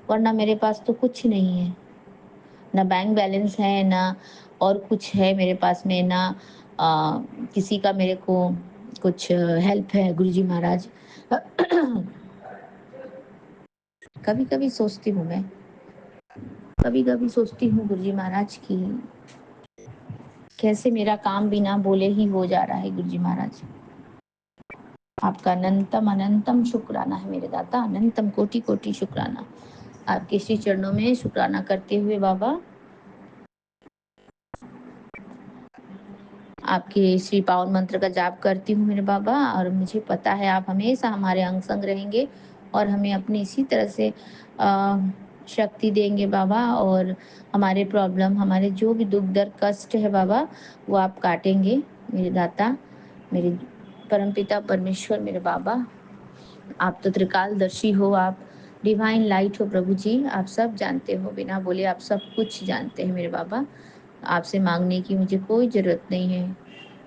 वरना मेरे पास तो कुछ नहीं है। ना बैंक बैलेंस है, ना और कुछ है मेरे पास में, ना किसी का मेरे को कुछ हेल्प है गुरुजी महाराज। कभी-कभी सोचती हूँ मैं, कभी-कभी सोचती हूँ गुरुजी महाराज कि कैसे मेरा काम बिना बोले ही हो जा रहा है गुरुजी महाराज। आपका अनंतम अनंतम शुक्राना है मेरे दाता, अनंतम कोटि-कोटि शुक्राना। आपके श्री चरणों में शुक्राना करते हुए बाबा, आपके श्री पावन मंत्र का जाप करती हूँ मेरे बाबा, और मुझे पता है आप हमेशा हमारे अंग संग रहेंगे और हमें अपनी इसी तरह से शक्ति देंगे बाबा, और हमारे प्रॉब्लम, हमारे जो भी दुःख दर्द कष्ट है बाबा, वो आप काटेंगे मेरे दाता, मेरे परमपिता परमेश्वर, मेरे बाबा। आप तो त्रिकालदर्शी हो, आप डिवाइन लाइट हो प्रभु जी, आप सब जानते हो, बिना बोले आप सब कुछ जानते हैं मेरे बाबा। आपसे माँगने की मुझे कोई ज़रूरत नहीं है।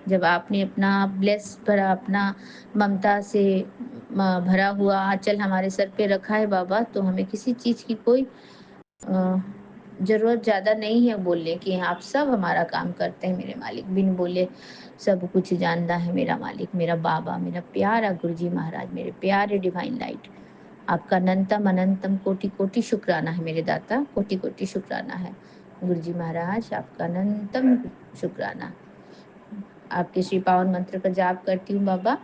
जब आपने अपना ब्लेस भरा, अपना ममता से भरा हुआ आंचल हमारे सर पे रखा है बाबा, तो हमें किसी चीज़ की कोई अ, ज़रूरत ज़्यादा नहीं है बोलने की। आप सब हमारा काम करते हैं मेरे मालिक, बिन बोले सब कुछ जानना है मेरा मालिक, मेरा बाबा, मेरा प्यारा गुरुजी महाराज, मेरे प्यारे डिवाइन लाइट। आपका अनंतम अनंतम कोटि कोटि शुक्राना है मेरे दाता, कोटि कोटि शुक्राना है गुरुजी महाराज, आपका अनंतम शुक्राना। आपके श्री पावन मंत्र का जाप करती हूँ बाबा।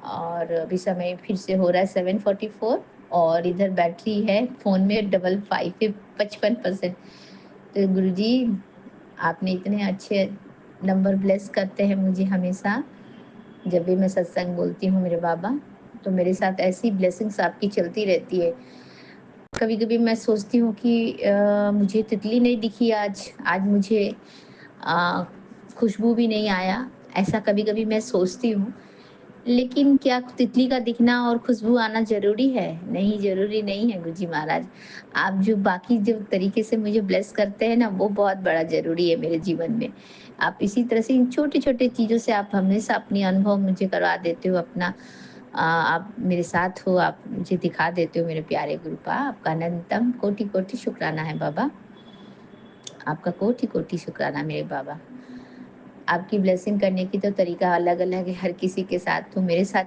और अभी समय फिर से हो रहा है 7:44, और इधर बैटरी है फ़ोन में 55 पे 55%। तो गुरुजी, आपने इतने अच्छे नंबर ब्लेस करते हैं मुझे हमेशा, जब भी मैं सत्संग बोलती हूँ मेरे बाबा, तो मेरे साथ ऐसी ब्लेसिंग्स आपकी चलती रहती है। कभी-कभी मैं सोचती हूँ कि मुझे तितली नहीं दिखी आज, आज मुझे अ, खुशबू भी नहीं आया, ऐसा कभी-कभी मैं सोचती हूँ। लेकिन क्या तितली का दिखना और खुशबू आना ज़रूरी है? नहीं, ज़रूरी नहीं है गुरुजी महाराज। आप जो बाकी जो तरीके से मुझे ब्लेस करते हैं ना, वो बहुत बड़ा ज़रूरी है मेरे जीवन में। आप इसी तरह से इन छोटे-छोटे चीज़ों से आप हमेशा अपनी अनुभव मुझे करवा देते हो अपना। आप मेरे साथ हो, आप मुझे दिखा देते हो मेरे प्यारे गुरुपा। आपका अनंतम कोटि-कोटि शुक्राना है बाबा। आपका कोटि-कोटि शुक्राना मेरे बाबा। आपकी ब्लेसिंग करने की तो तरीका अलग-अलग है हर किसी के साथ, तो मेरे साथ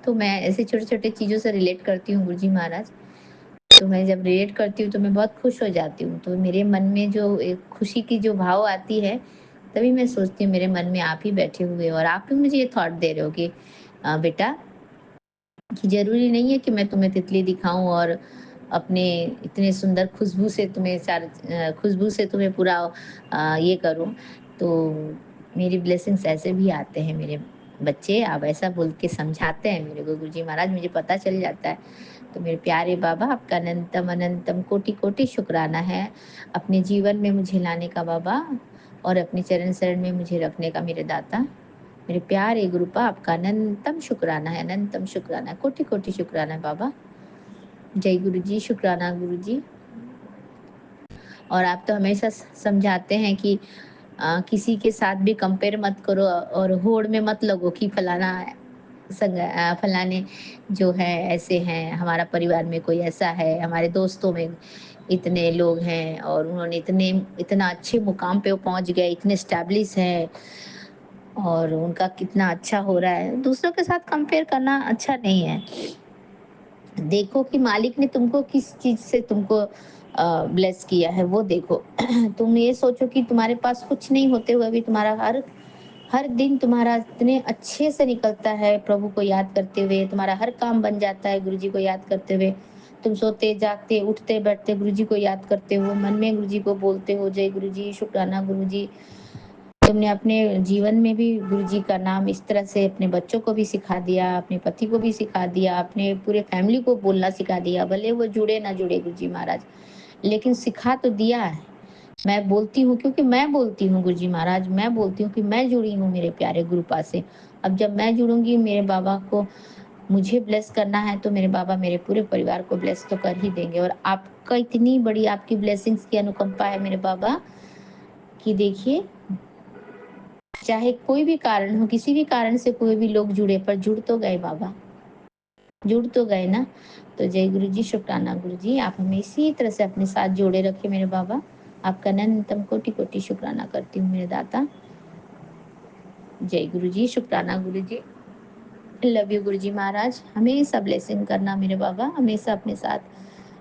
तो मैं ऐसे छोटे-छोटे चीज़ों से रिलेट करती हूँ गुरुजी महाराज। तो मैं जब रिलेट करती हूँ तो मैं बहुत खुश हो जाती हूँ। तो मेरे मन में जो एक खुशी की जो भाव आती है, तभी मैं सोचती हूँ मेरे मन में आप ही बैठे हुए हो और आप ही मुझे ये थॉट दे रहे हो कि बेटा, कि ज़रूरी नहीं है कि मैं तुम्हें तितली दिखाऊँ और अपने इतने सुंदर खुशबू से तुम्हें पूरा ये करूँ। तो मेरी ब्लेसिंग्स ऐसे भी आते हैं मेरे बच्चे, आप ऐसा बोल के समझाते हैं मेरे को गुरुजी महाराज, मुझे पता चल जाता है। तो मेरे प्यारे बाबा, आपका अनंतम अनंतम कोटि-कोटि शुक्राना है, अपने जीवन में मुझे लाने का बाबा, और अपने चरण शरण में मुझे रखने का मेरे दाता। मेरे प्यारे गुरुपा, आपका अनंतम शुक्राना है, अनंतम शुक्राना है, कोटि-कोटि शुक्राना है बाबा। जय गुरुजी, शुक्राना गुरुजी। और आप तो हमेशा समझाते हैं कि किसी के साथ भी कंपेयर मत करो और होड़ में मत लगो कि फलाने जो है ऐसे हैं, हमारा परिवार में कोई ऐसा है, हमारे दोस्तों में इतने लोग हैं और उन्होंने इतना अच्छे मुकाम पे वो पहुंच गए, इतने स्टैब्लिश हैं और उनका कितना अच्छा हो रहा है। दूसरों के साथ कंपेयर करना अच्छा नहीं है। देखो कि मालिक ने तुमको किस चीज़ से तुमको ब्लेस किया है, वो देखो। तुम ये सोचो कि तुम्हारे पास कुछ नहीं होते हुए भी तुम्हारा हर हर दिन तुम्हारा इतने अच्छे से निकलता है प्रभु को याद करते हुए, तुम्हारा हर काम बन जाता है गुरुजी को याद करते हुए। तुम सोते, जागते, उठते, बैठते गुरुजी को याद करते हो, मन में गुरुजी को बोलते हो, जय गुरुजी, शुक्राना गुरुजी। तुमने अपने जीवन में भी गुरुजी का नाम इस तरह से अपने बच्चों को भी सिखा दिया, अपने पति को भी सिखा दिया, अपने पूरे फैमिली को बोलना सिखा दिया, भले वो जुड़े ना जुड़े गुरुजी महाराज, लेकिन सिखा तो दिया है। मैं बोलती हूँ क्योंकि मैं बोलती हूँ गुरुजी महाराज, मैं बोलती हूँ कि मैं जुड़ी हूँ मेरे प्यारे गुरुपा से। अब जब मैं जुड़ूँगी मेरे बाबा को मुझे ब्लेस करना है, तो मेरे बाबा मेरे पूरे परिवार को ब्लेस तो कर ही देंगे। और आपका इतनी बड़ी आपकी ब्लेसिंग्स की अनुकंपा है मेरे बाबा, कि देखिए, चाहे कोई भी कारण हो, किसी भी कारण से कोई भी लोग जुड़े, पर जुड़ तो गए बाबा, जुड़ तो गए ना। तो जय गुरु जी, शुक्राना गुरु जी, आप हमें इसी तरह से अपने साथ जोड़े रखे मेरे बाबा। आपका अनंतम कोटि कोटि शुक्राना करती हूँ मेरे दाता। जय गुरु जी, शुक्राना गुरु जी। लव यू गुरु जी महाराज, हमेशा ब्लेसिंग करना मेरे बाबा, हमेशा अपने साथ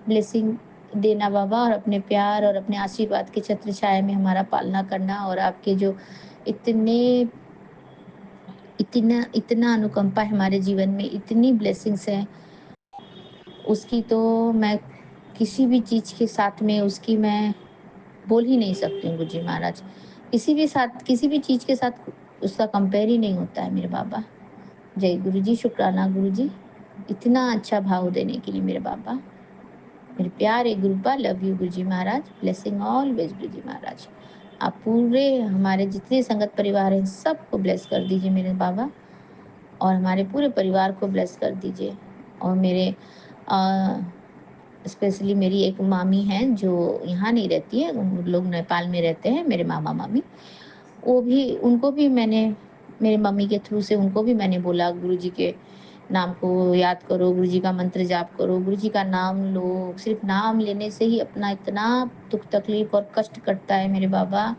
ब्लेसिंग देना बाबा, और अपने प्यार और अपने आशीर्वाद के छत्र छाया में हमारा पालना करना। और आपके जो इतने इतना इतना अनुकंपा है हमारे जीवन में, इतनी ब्लेसिंग्स हैं, उसकी तो मैं किसी भी चीज़ के साथ में उसकी मैं बोल ही नहीं सकती हूँ गुरुजी महाराज। किसी भी चीज़ के साथ उसका कंपेयर ही नहीं होता है मेरे बाबा। जय गुरु जी, शुक्राना गुरु जी। इतना अच्छा भाव देने के लिए मेरे बाबा। मेरे प्यारे गुरुपा, love you Guruji Maharaj, blessing always Guruji Maharaj. आप पूरे हमारे जितने संगत परिवार हैं सबको ब्लेस कर दीजिए मेरे बाबा, और हमारे पूरे परिवार को ब्लेस कर दीजिए। और मेरे स्पेशली मेरी एक मामी हैं जो यहाँ नहीं रहती है, उन लोग नेपाल में रहते हैं, मेरे मामा मामी, वो भी, उनको भी मैंने, मेरे मम्मी के थ्रू से उनको भी मैंने बोला गुरुजी के नाम को याद करो, गुरुजी का मंत्र जाप करो, गुरुजी का नाम लो। सिर्फ नाम लेने से ही अपना इतना दुख तकलीफ और कष्ट कटता है मेरे बाबा,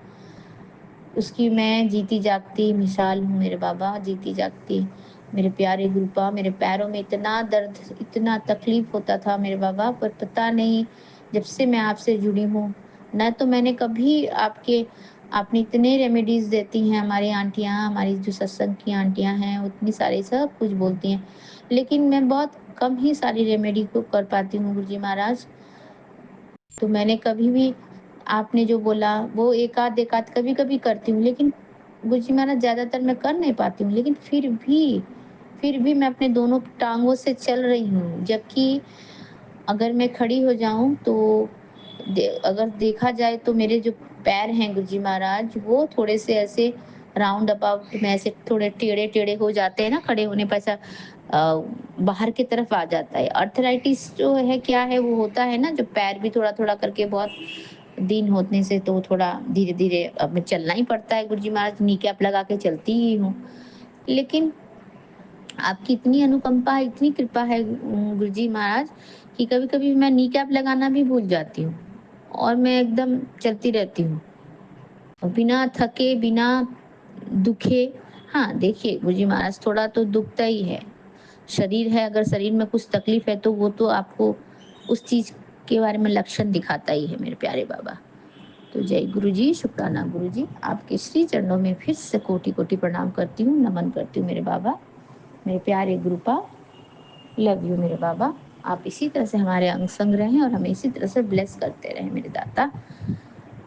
उसकी मैं जीती जागती मिसाल हूँ मेरे बाबा, जीती जागती। मेरे प्यारे गुरुपा, मेरे पैरों में इतना दर्द, इतना तकलीफ होता था मेरे बाबा, पर पता नहीं, जब से मैं आपसे जुड़ी हूँ, न तो मैंने कभी आपके, आपने इतने रेमेडीज देती हैं हमारी आंटियाँ, हमारी जो सत्संग की आंटियाँ हैं, उतनी सारी सब कुछ बोलती हैं, लेकिन मैं बहुत कम ही सारी रेमेडी को कर पाती हूँ गुरुजी महाराज। तो मैंने कभी भी आपने जो बोला वो एकाध कभी कभी करती हूँ, लेकिन गुरुजी महाराज ज्यादातर मैं कर नहीं पाती हूँ, लेकिन फिर भी मैं अपने दोनों टांगों से चल रही हूँ, जबकि अगर मैं खड़ी हो जाऊं तो अगर देखा जाए तो मेरे जो पैर हैं गुरुजी महाराज, वो थोड़े से ऐसे राउंड अबाउट में ऐसे थोड़े टेढ़े टेढ़े हो जाते हैं ना, खड़े होने पर ऐसा बाहर की तरफ आ जाता है। अर्थराइटिस जो है क्या है, वो होता है ना, जो पैर भी थोड़ा थोड़ा करके बहुत दिन होने से, तो थोड़ा धीरे धीरे अब मैं चलना ही पड़ता है गुरुजी महाराज, नी कैप लगा के चलती ही हूँ। लेकिन आपकी इतनी अनुकंपा, इतनी कृपा है गुरुजी महाराज, कि कभी कभी मैं नी कैप लगाना भी भूल जाती हूँ और मैं एकदम चलती रहती हूँ, और बिना थके, बिना दुखे। हाँ देखिए गुरुजी महाराज, थोड़ा तो दुखता ही है, शरीर है, अगर शरीर में कुछ तकलीफ है तो वो तो आपको उस चीज के बारे में लक्षण दिखाता ही है मेरे प्यारे बाबा। तो जय गुरु जी, शुक्राना गुरु जी, आपके श्री चरणों में फिर से कोटि कोटि प्रणाम करती हूँ, नमन करती हूँ मेरे बाबा, मेरे प्यारे गुरुपा, लव यू मेरे बाबा। आप इसी तरह से हमारे अंग संग रहें और हमें इसी तरह से ब्लेस करते रहें मेरे दाता।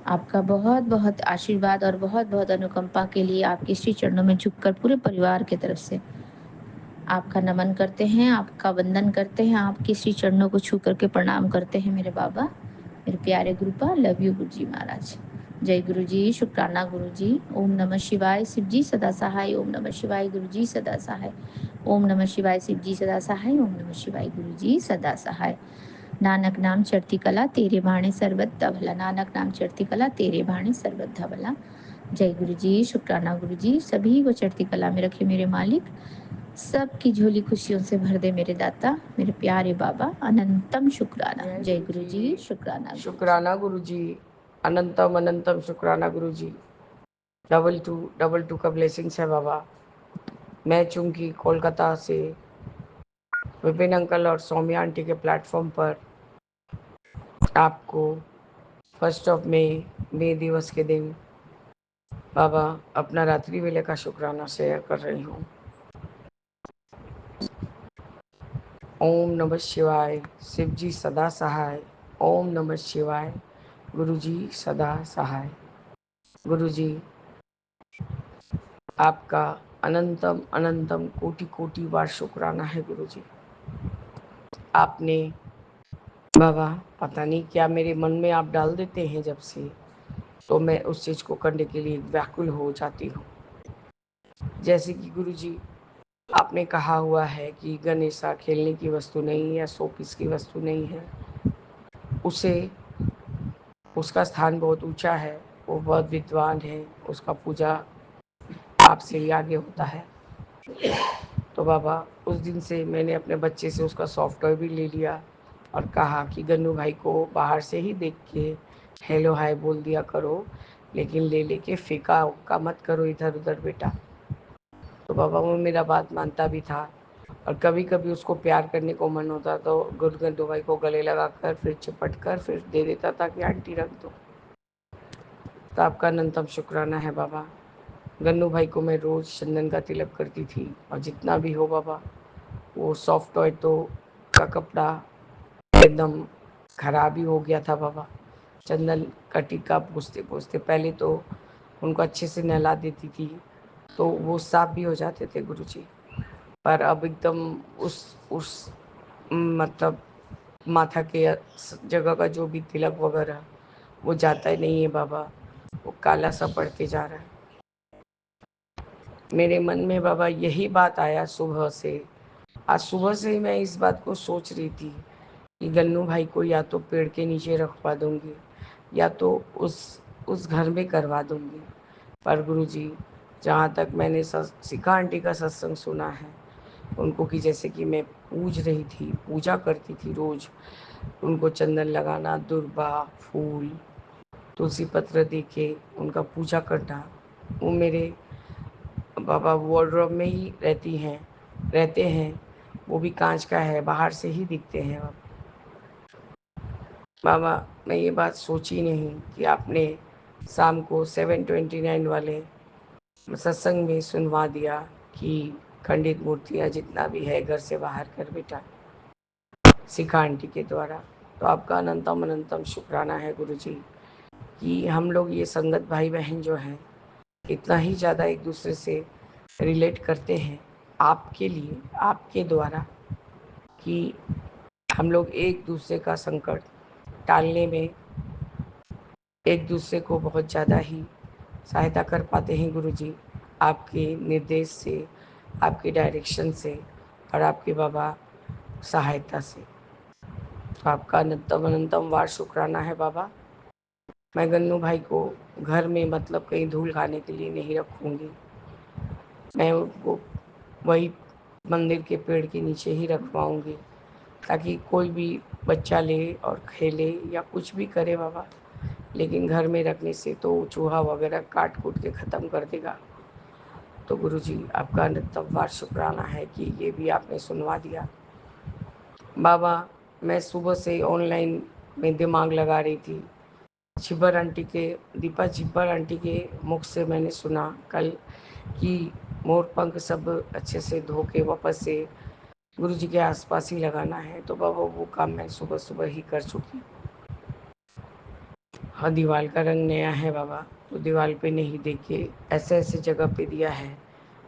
आपका बहुत बहुत आशीर्वाद और बहुत बहुत अनुकंपा के लिए आपके श्री चरणों में झुककर पूरे परिवार की तरफ से आपका नमन करते हैं, आपका वंदन करते हैं, आपके श्री चरणों को छू करके प्रणाम करते हैं मेरे बाबा, मेरे प्यारे गुरुपा, लव यू गुरु जी महाराज। जय गुरु जी, शुक्राना गुरु जी। ओम नमः शिवाय, शिव जी सदा सहाय। ओम नमः शिवाय, गुरु जी सदा सहाय। ओम नमः शिवाय, शिव जी सदा सहाय। ओम नमः शिवाय, गुरु जी सदा सहाय। नानक नाम चढ़ती कला, तेरे भाणे सर्वत भला। नानक नाम चढ़ती कला, तेरे भाणे सर्वत भला। जय गुरु जी, शुक्राना गुरु जी। सभी को चढ़ती कला में रखे मेरे मालिक, सबकी झोली खुशियों से भर दे मेरे दाता, मेरे प्यारे बाबा, अनंतम शुक्राना। जय गुरु जी, शुक्राना। शुक्राना गुरु जी, अनंतम अनंतम शुक्राना गुरु जी। डबल टू का ब्लेसिंग्स है बाबा। मैं चूंकि कोलकाता से विपिन अंकल और सौम्या आंटी के प्लेटफॉर्म पर आपको 1 मई दिवस के दिन बाबा अपना रात्रि वेले का शुक्राना शेयर कर रही हूँ। ओम नमः शिवाय, शिव जी सदा सहाय। ओम नमः शिवाय, गुरु जी सदा सहाय। गुरु जी आपका अनंतम अनंतम कोटि कोटि बार शुक्राना है गुरु जी। आपने बाबा पता नहीं क्या मेरे मन में आप डाल देते हैं जब से, तो मैं उस चीज़ को करने के लिए व्याकुल हो जाती हूँ। जैसे कि गुरु जी आपने कहा हुआ है कि गणेशा खेलने की वस्तु नहीं है, शोपीस की वस्तु नहीं है, उसे, उसका स्थान बहुत ऊंचा है, वो बहुत विद्वान है, उसका पूजा आपसे ही आगे होता है। तो बाबा उस दिन से मैंने अपने बच्चे से उसका सॉफ्ट टॉय भी ले लिया और कहा कि गन्नू भाई को बाहर से ही देख के हेलो हाय बोल दिया करो, लेकिन ले लेके फेंका उक्का मत करो इधर उधर बेटा। तो बाबा वो मेरा बात मानता भी था, और कभी कभी उसको प्यार करने को मन होता तो गन्नू भाई को गले लगा कर फिर चिपट कर फिर दे देता था कि आंटी रख दो। तो आपका अनंतम शुक्राना है बाबा। गन्नू भाई को मैं रोज़ चंदन का तिलक करती थी, और जितना भी हो बाबा, वो सॉफ्ट टॉय तो का कपड़ा एकदम खराब ही हो गया था बाबा। चंदन का टीका पूछते पूछते पहले तो उनको अच्छे से नहला देती थी तो वो साफ भी हो जाते थे गुरुजी। पर अब एकदम उस मतलब माथा के जगह का जो भी तिलक वगैरह वो जाता ही नहीं है बाबा, वो काला सा पड़ते जा रहा है। मेरे मन में बाबा यही बात आया सुबह से, आज सुबह से ही मैं इस बात को सोच रही थी कि गन्नू भाई को या तो पेड़ के नीचे रखवा दूंगी या तो उस घर में करवा दूंगी। पर गुरुजी, जहाँ तक मैंने शिखा आंटी का सत्संग सुना है उनको, कि जैसे कि मैं पूज रही थी, पूजा करती थी रोज, उनको चंदन लगाना, दुर्बा फूल तुलसी पत्र दे के उनका पूजा करना, वो मेरे बाबा वार्डरोब में ही रहते हैं, वो भी कांच का है, बाहर से ही दिखते हैं। बाबा, मैं ये बात सोची नहीं कि आपने शाम को 729 वाले सत्संग में सुनवा दिया कि खंडित मूर्तियाँ जितना भी है घर से बाहर कर बेटा, शिखा आंटी के द्वारा। तो आपका अनंतम अनंतम शुक्राना है गुरुजी कि हम लोग ये संगत भाई बहन जो हैं इतना ही ज़्यादा एक दूसरे से रिलेट करते हैं आपके लिए, आपके द्वारा, कि हम लोग एक दूसरे का संकट टालने में एक दूसरे को बहुत ज़्यादा ही सहायता कर पाते हैं गुरुजी, आपके निर्देश से, आपके डायरेक्शन से और आपके बाबा सहायता से। तो आपका अनंतम अनंतम वार शुक्राना है बाबा। मैं गन्नू भाई को घर में मतलब कहीं धूल खाने के लिए नहीं रखूँगी, मैं उनको वही मंदिर के पेड़ के नीचे ही रखवाऊँगी ताकि कोई भी बच्चा ले और खेले या कुछ भी करे बाबा, लेकिन घर में रखने से तो चूहा वगैरह काट कूट के ख़त्म कर देगा। तो गुरुजी, आपका अनंतम वार शुक्राना है कि ये भी आपने सुनवा दिया। बाबा, मैं सुबह से ऑनलाइन में दिमाग लगा रही थी, छिब्बर आंटी के, दीपा छिब्बर आंटी के मुख से मैंने सुना कल कि मोर पंख सब अच्छे से धो के वापस से गुरुजी के आसपास ही लगाना है। तो बाबा वो काम मैं सुबह सुबह ही कर चुकी। हाँ, दीवार का रंग नया है बाबा, तो दीवार पे नहीं, देखिए ऐसे ऐसे जगह पे दिया है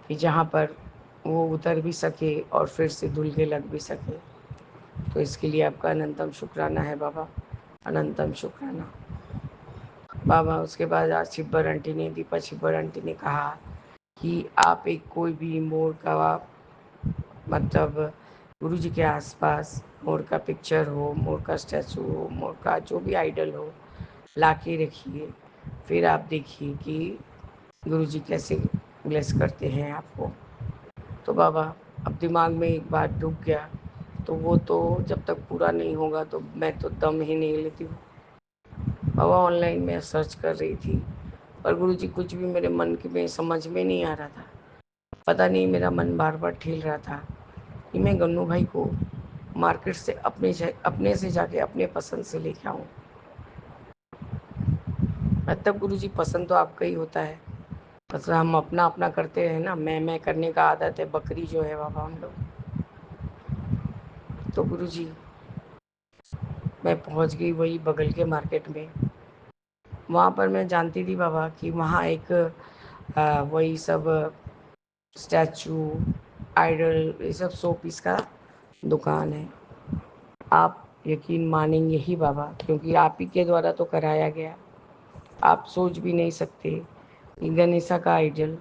कि जहाँ पर वो उतर भी सके और फिर से धुल के लग भी सके। तो इसके लिए आपका अनंतम शुक्राना है बाबा, अनंतम शुक्राना बाबा। उसके बाद आज छिब्बर आंटी ने, दीपा छिब्बर आंटी ने कहा कि आप एक कोई भी मोर का मतलब गुरुजी के आसपास मोर का पिक्चर हो, मोर का स्टैचू हो, मोर का जो भी आइडल हो, ला के रखिए, फिर आप देखिए कि गुरुजी कैसे ब्लेस करते हैं आपको। तो बाबा, अब दिमाग में एक बात डूब गया तो वो तो जब तक पूरा नहीं होगा तो मैं तो दम ही नहीं लेती हूँ बाबा। ऑनलाइन में सर्च कर रही थी पर गुरुजी कुछ भी मेरे मन के में समझ में नहीं आ रहा था। पता नहीं, मेरा मन बार बार ठेल रहा था कि मैं गन्नू भाई को मार्केट से अपने से जाके अपने पसंद से लेके आऊँ। तब गुरुजी, पसंद तो आपका ही होता है, बस हम अपना अपना करते हैं ना, मैं करने का आदत है, बकरी जो है बाबा हम लोग। तो गुरुजी, मैं पहुंच गई वही बगल के मार्केट में। वहाँ पर मैं जानती थी बाबा कि वहाँ एक वही सब स्टैचू, आइडल, ये सब शो पीस का दुकान है। आप यकीन मानेंगे ही बाबा, क्योंकि आप ही के द्वारा तो कराया गया। आप सोच भी नहीं सकते कि गणेशा का आइडल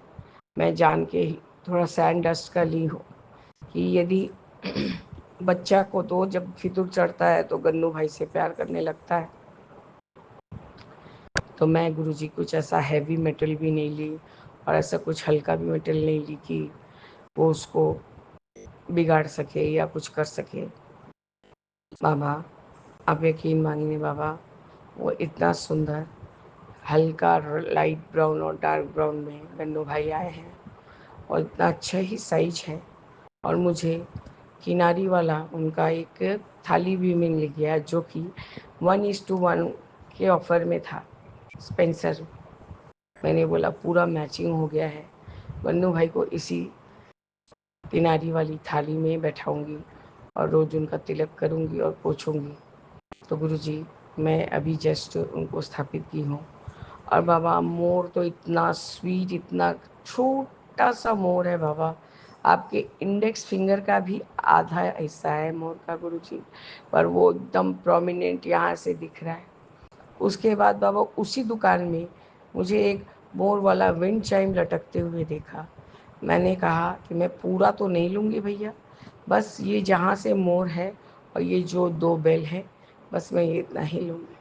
मैं जान के ही थोड़ा सैंड डस्ट का ली हूँ कि यदि बच्चा को तो जब फितूर चढ़ता है तो गन्नू भाई से प्यार करने लगता है। तो मैं गुरुजी कुछ ऐसा हैवी मेटल भी नहीं ली और ऐसा कुछ हल्का भी मेटल नहीं ली कि वो उसको बिगाड़ सके या कुछ कर सके। बाबा, आप यकीन मानिए बाबा, वो इतना सुंदर हल्का लाइट ब्राउन और डार्क ब्राउन में गन्नू भाई आए हैं और इतना अच्छा ही साइज है। और मुझे किनारी वाला उनका एक थाली भी मिल गया जो कि 1:1 के ऑफर में था स्पेंसर। मैंने बोला पूरा मैचिंग हो गया है, गन्नू भाई को इसी किनारी वाली थाली में बैठाऊंगी और रोज़ उनका तिलक करूंगी और पोछूंगी। तो गुरुजी, मैं अभी जस्ट उनको स्थापित की हूँ। और बाबा, मोर तो इतना स्वीट, इतना छोटा सा मोर है बाबा, आपके इंडेक्स फिंगर का भी आधा हिस्सा है मोर का गुरुजी, पर वो एकदम प्रोमिनेंट यहाँ से दिख रहा है। उसके बाद बाबा उसी दुकान में मुझे एक मोर वाला विंड चाइम लटकते हुए देखा। मैंने कहा कि मैं पूरा तो नहीं लूँगी भैया, बस ये जहाँ से मोर है और ये जो 2 बेल है, बस मैं ये इतना ही लूँगी।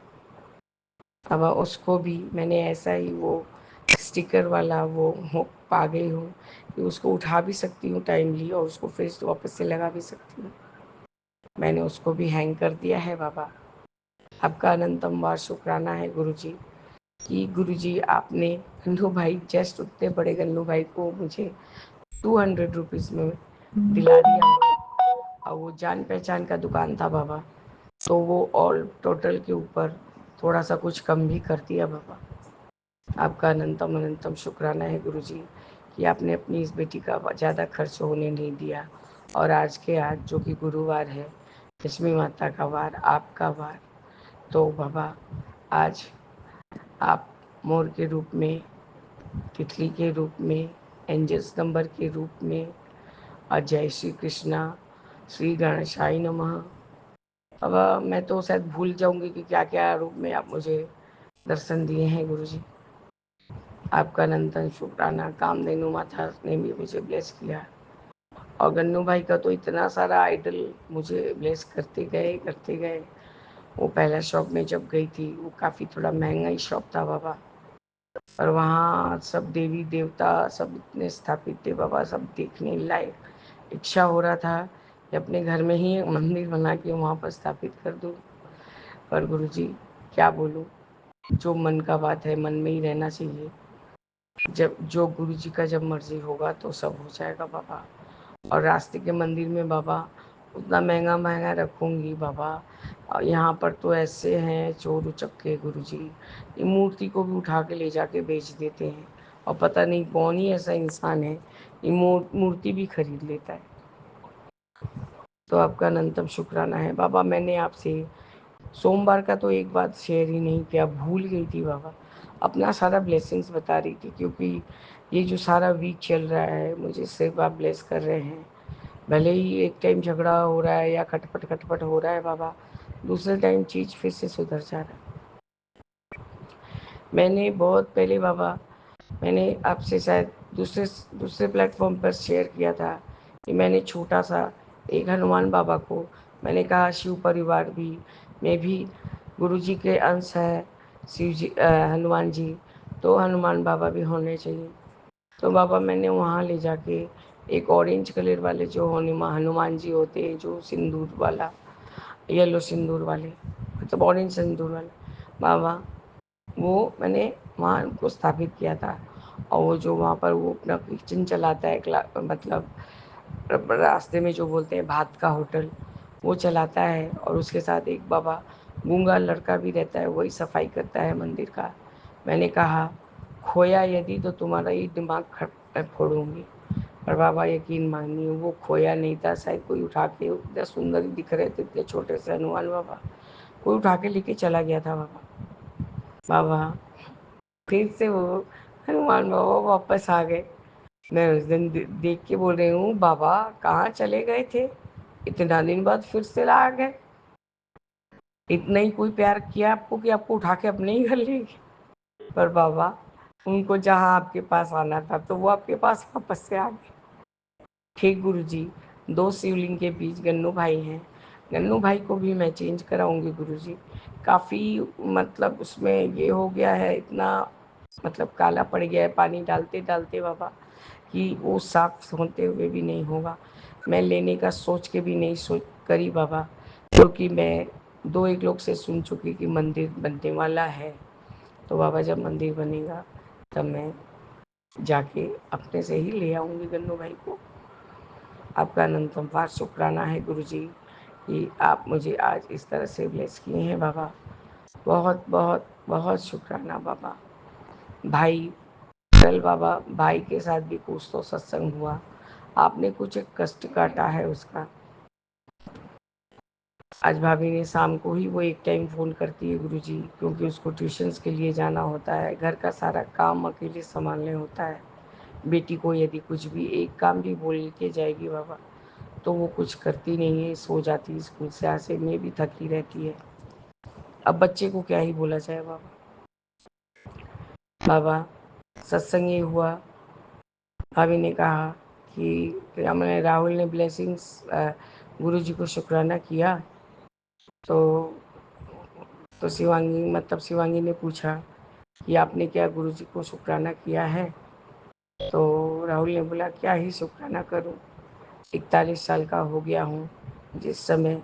अब उसको भी मैंने ऐसा ही वो स्टिकर वाला वो पा गई हूँ कि उसको उठा भी सकती हूँ टाइमली और उसको फिर से वापस से लगा भी सकती हूँ। मैंने उसको भी हैंग कर दिया है बाबा। आपका अनंतम बार शुक्राना है गुरुजी कि गुरुजी आपने गन्नू भाई, जस्ट उतने बड़े गन्नू भाई को मुझे 200 रुपीज़ में दिला दिया बाबा। और वो जान पहचान का दुकान था बाबा, तो वो ऑल टोटल के ऊपर थोड़ा सा कुछ कम भी कर दिया बाबा। आपका अनंतम अनंतम शुक्राना है गुरुजी कि आपने अपनी इस बेटी का ज़्यादा खर्च होने नहीं दिया। और आज के आज जो कि गुरुवार है, लक्ष्मी माता का वार, आपका वार, तो बाबा आज आप मोर के रूप में, तितली के रूप में, एंजल्स नंबर के रूप में, और जय श्री कृष्णा, श्री गणेशाय नमः। अब मैं तो शायद भूल जाऊंगी कि क्या क्या रूप में आप मुझे दर्शन दिए हैं गुरुजी। आपका अनंतन शुक्राना। कामधेनु माता ने भी मुझे ब्लेस किया, और गन्नू भाई का तो इतना सारा आइडल मुझे ब्लेस करते गए। वो पहला शॉप में जब गई थी, वो काफ़ी थोड़ा महंगा ही शॉप था बाबा, और वहाँ सब देवी देवता सब इतने स्थापित थे बाबा, सब देखने लायक। इच्छा हो रहा था कि अपने घर में ही एक मंदिर बना के वहाँ पर स्थापित कर दूँ, पर गुरुजी क्या बोलूँ, जो मन का बात है मन में ही रहना चाहिए। जब जो गुरुजी का जब मर्जी होगा तो सब हो जाएगा बाबा। और रास्ते के मंदिर में बाबा उतना महंगा महंगा रखूँगी बाबा, और यहाँ पर तो ऐसे हैं चोर उचक्के गुरुजी, ये मूर्ति को भी उठा के ले जाके बेच देते हैं, और पता नहीं कौन ही ऐसा इंसान है ये मूर्ति भी खरीद लेता है। तो आपका अनंतम शुक्राना है बाबा। मैंने आपसे सोमवार का तो एक बात शेयर ही नहीं किया, भूल गई थी बाबा। अपना सारा ब्लेसिंग्स बता रही थी, क्योंकि ये जो सारा वीक चल रहा है मुझे सिर्फ आप ब्लेस कर रहे हैं। भले ही एक टाइम झगड़ा हो रहा है या खटपट खटपट हो रहा है बाबा, दूसरे टाइम चीज़ फिर से सुधर जा रहा है। मैंने बहुत पहले बाबा, मैंने आपसे शायद दूसरे दूसरे प्लेटफॉर्म पर शेयर किया था कि मैंने छोटा सा एक हनुमान बाबा को, मैंने कहा शिव परिवार भी में भी गुरु जी के अंश है, शिव जी हनुमान जी, तो हनुमान बाबा भी होने चाहिए। तो बाबा मैंने वहाँ ले जाके एक ऑरेंज कलर वाले जो हनुमान जी होते हैं, जो सिंदूर वाला, येलो सिंदूर वाले, मतलब ऑरेंज सिंदूर वाले बाबा, वो मैंने वहाँ उनको स्थापित किया था। और वो जो वहाँ पर वो अपना किचन चलाता है, मतलब रास्ते में जो बोलते हैं भात का होटल, वो चलाता है, और उसके साथ एक बाबा गूंगा लड़का भी रहता है, वही सफाई करता है मंदिर का। मैंने कहा खोया यदि तो तुम्हारा ही दिमाग फोड़ूंगी, पर बाबा यकीन मानिए वो खोया नहीं था, शायद कोई उठा के, इतने सुंदर दिख रहे थे इतने छोटे से हनुमान बाबा, कोई उठा के लेके चला गया था बाबा। बाबा फिर से वो हनुमान बाबा वापस आ गए। मैं उस दिन देख के बोल रही हूँ बाबा कहाँ चले गए थे, इतना दिन बाद फिर से आ गए। इतना ही कोई प्यार किया आपको कि आपको उठा के अपने ही घर ले गए। पर बाबा उनको जहाँ आपके पास आना था तो वो आपके पास वापस से आ गए। ठीक गुरुजी, 2 शिवलिंग के बीच गन्नू भाई हैं, गन्नू भाई को भी मैं चेंज कराऊंगी गुरुजी। काफ़ी मतलब उसमें ये हो गया है, इतना मतलब काला पड़ गया है पानी डालते डालते बाबा, कि वो साफ होते हुए भी नहीं होगा। मैं लेने का सोच के भी नहीं सोच करी बाबा, क्योंकि मैं 2-1 लोग से सुन चुकी कि मंदिर बनने वाला है। तो बाबा जब मंदिर बनेगा तब मैं जाके अपने से ही ले आऊँगी गन्नू भाई को। आपका अनंतम बार शुक्राना है गुरुजी कि आप मुझे आज इस तरह से ब्लेस किए हैं बाबा। बहुत बहुत बहुत शुक्राना बाबा। भाई कल बाबा भाई के साथ भी कुछ तो सत्संग हुआ, आपने कुछ एक कष्ट काटा है उसका। आज भाभी ने शाम को ही वो एक टाइम फ़ोन करती है गुरुजी, क्योंकि उसको ट्यूशन्स के लिए जाना होता है, घर का सारा काम अकेले संभालने होता है। बेटी को यदि कुछ भी एक काम भी बोल के जाएगी बाबा, तो वो कुछ करती नहीं है, सो जाती, स्कूल से आसे में भी थकी रहती है। अब बच्चे को क्या ही बोला जाए बाबा। बाबा सत्संग ये हुआ, भाभी ने कहा कि हमने राहुल ने ब्लेसिंग्स गुरु जी को शुक्राना किया, तो शिवांगी ने पूछा कि आपने क्या गुरु जी को शुक्राना किया है। तो राहुल ने बोला क्या ही शुक्राना करूं, 41 साल का हो गया हूँ। जिस समय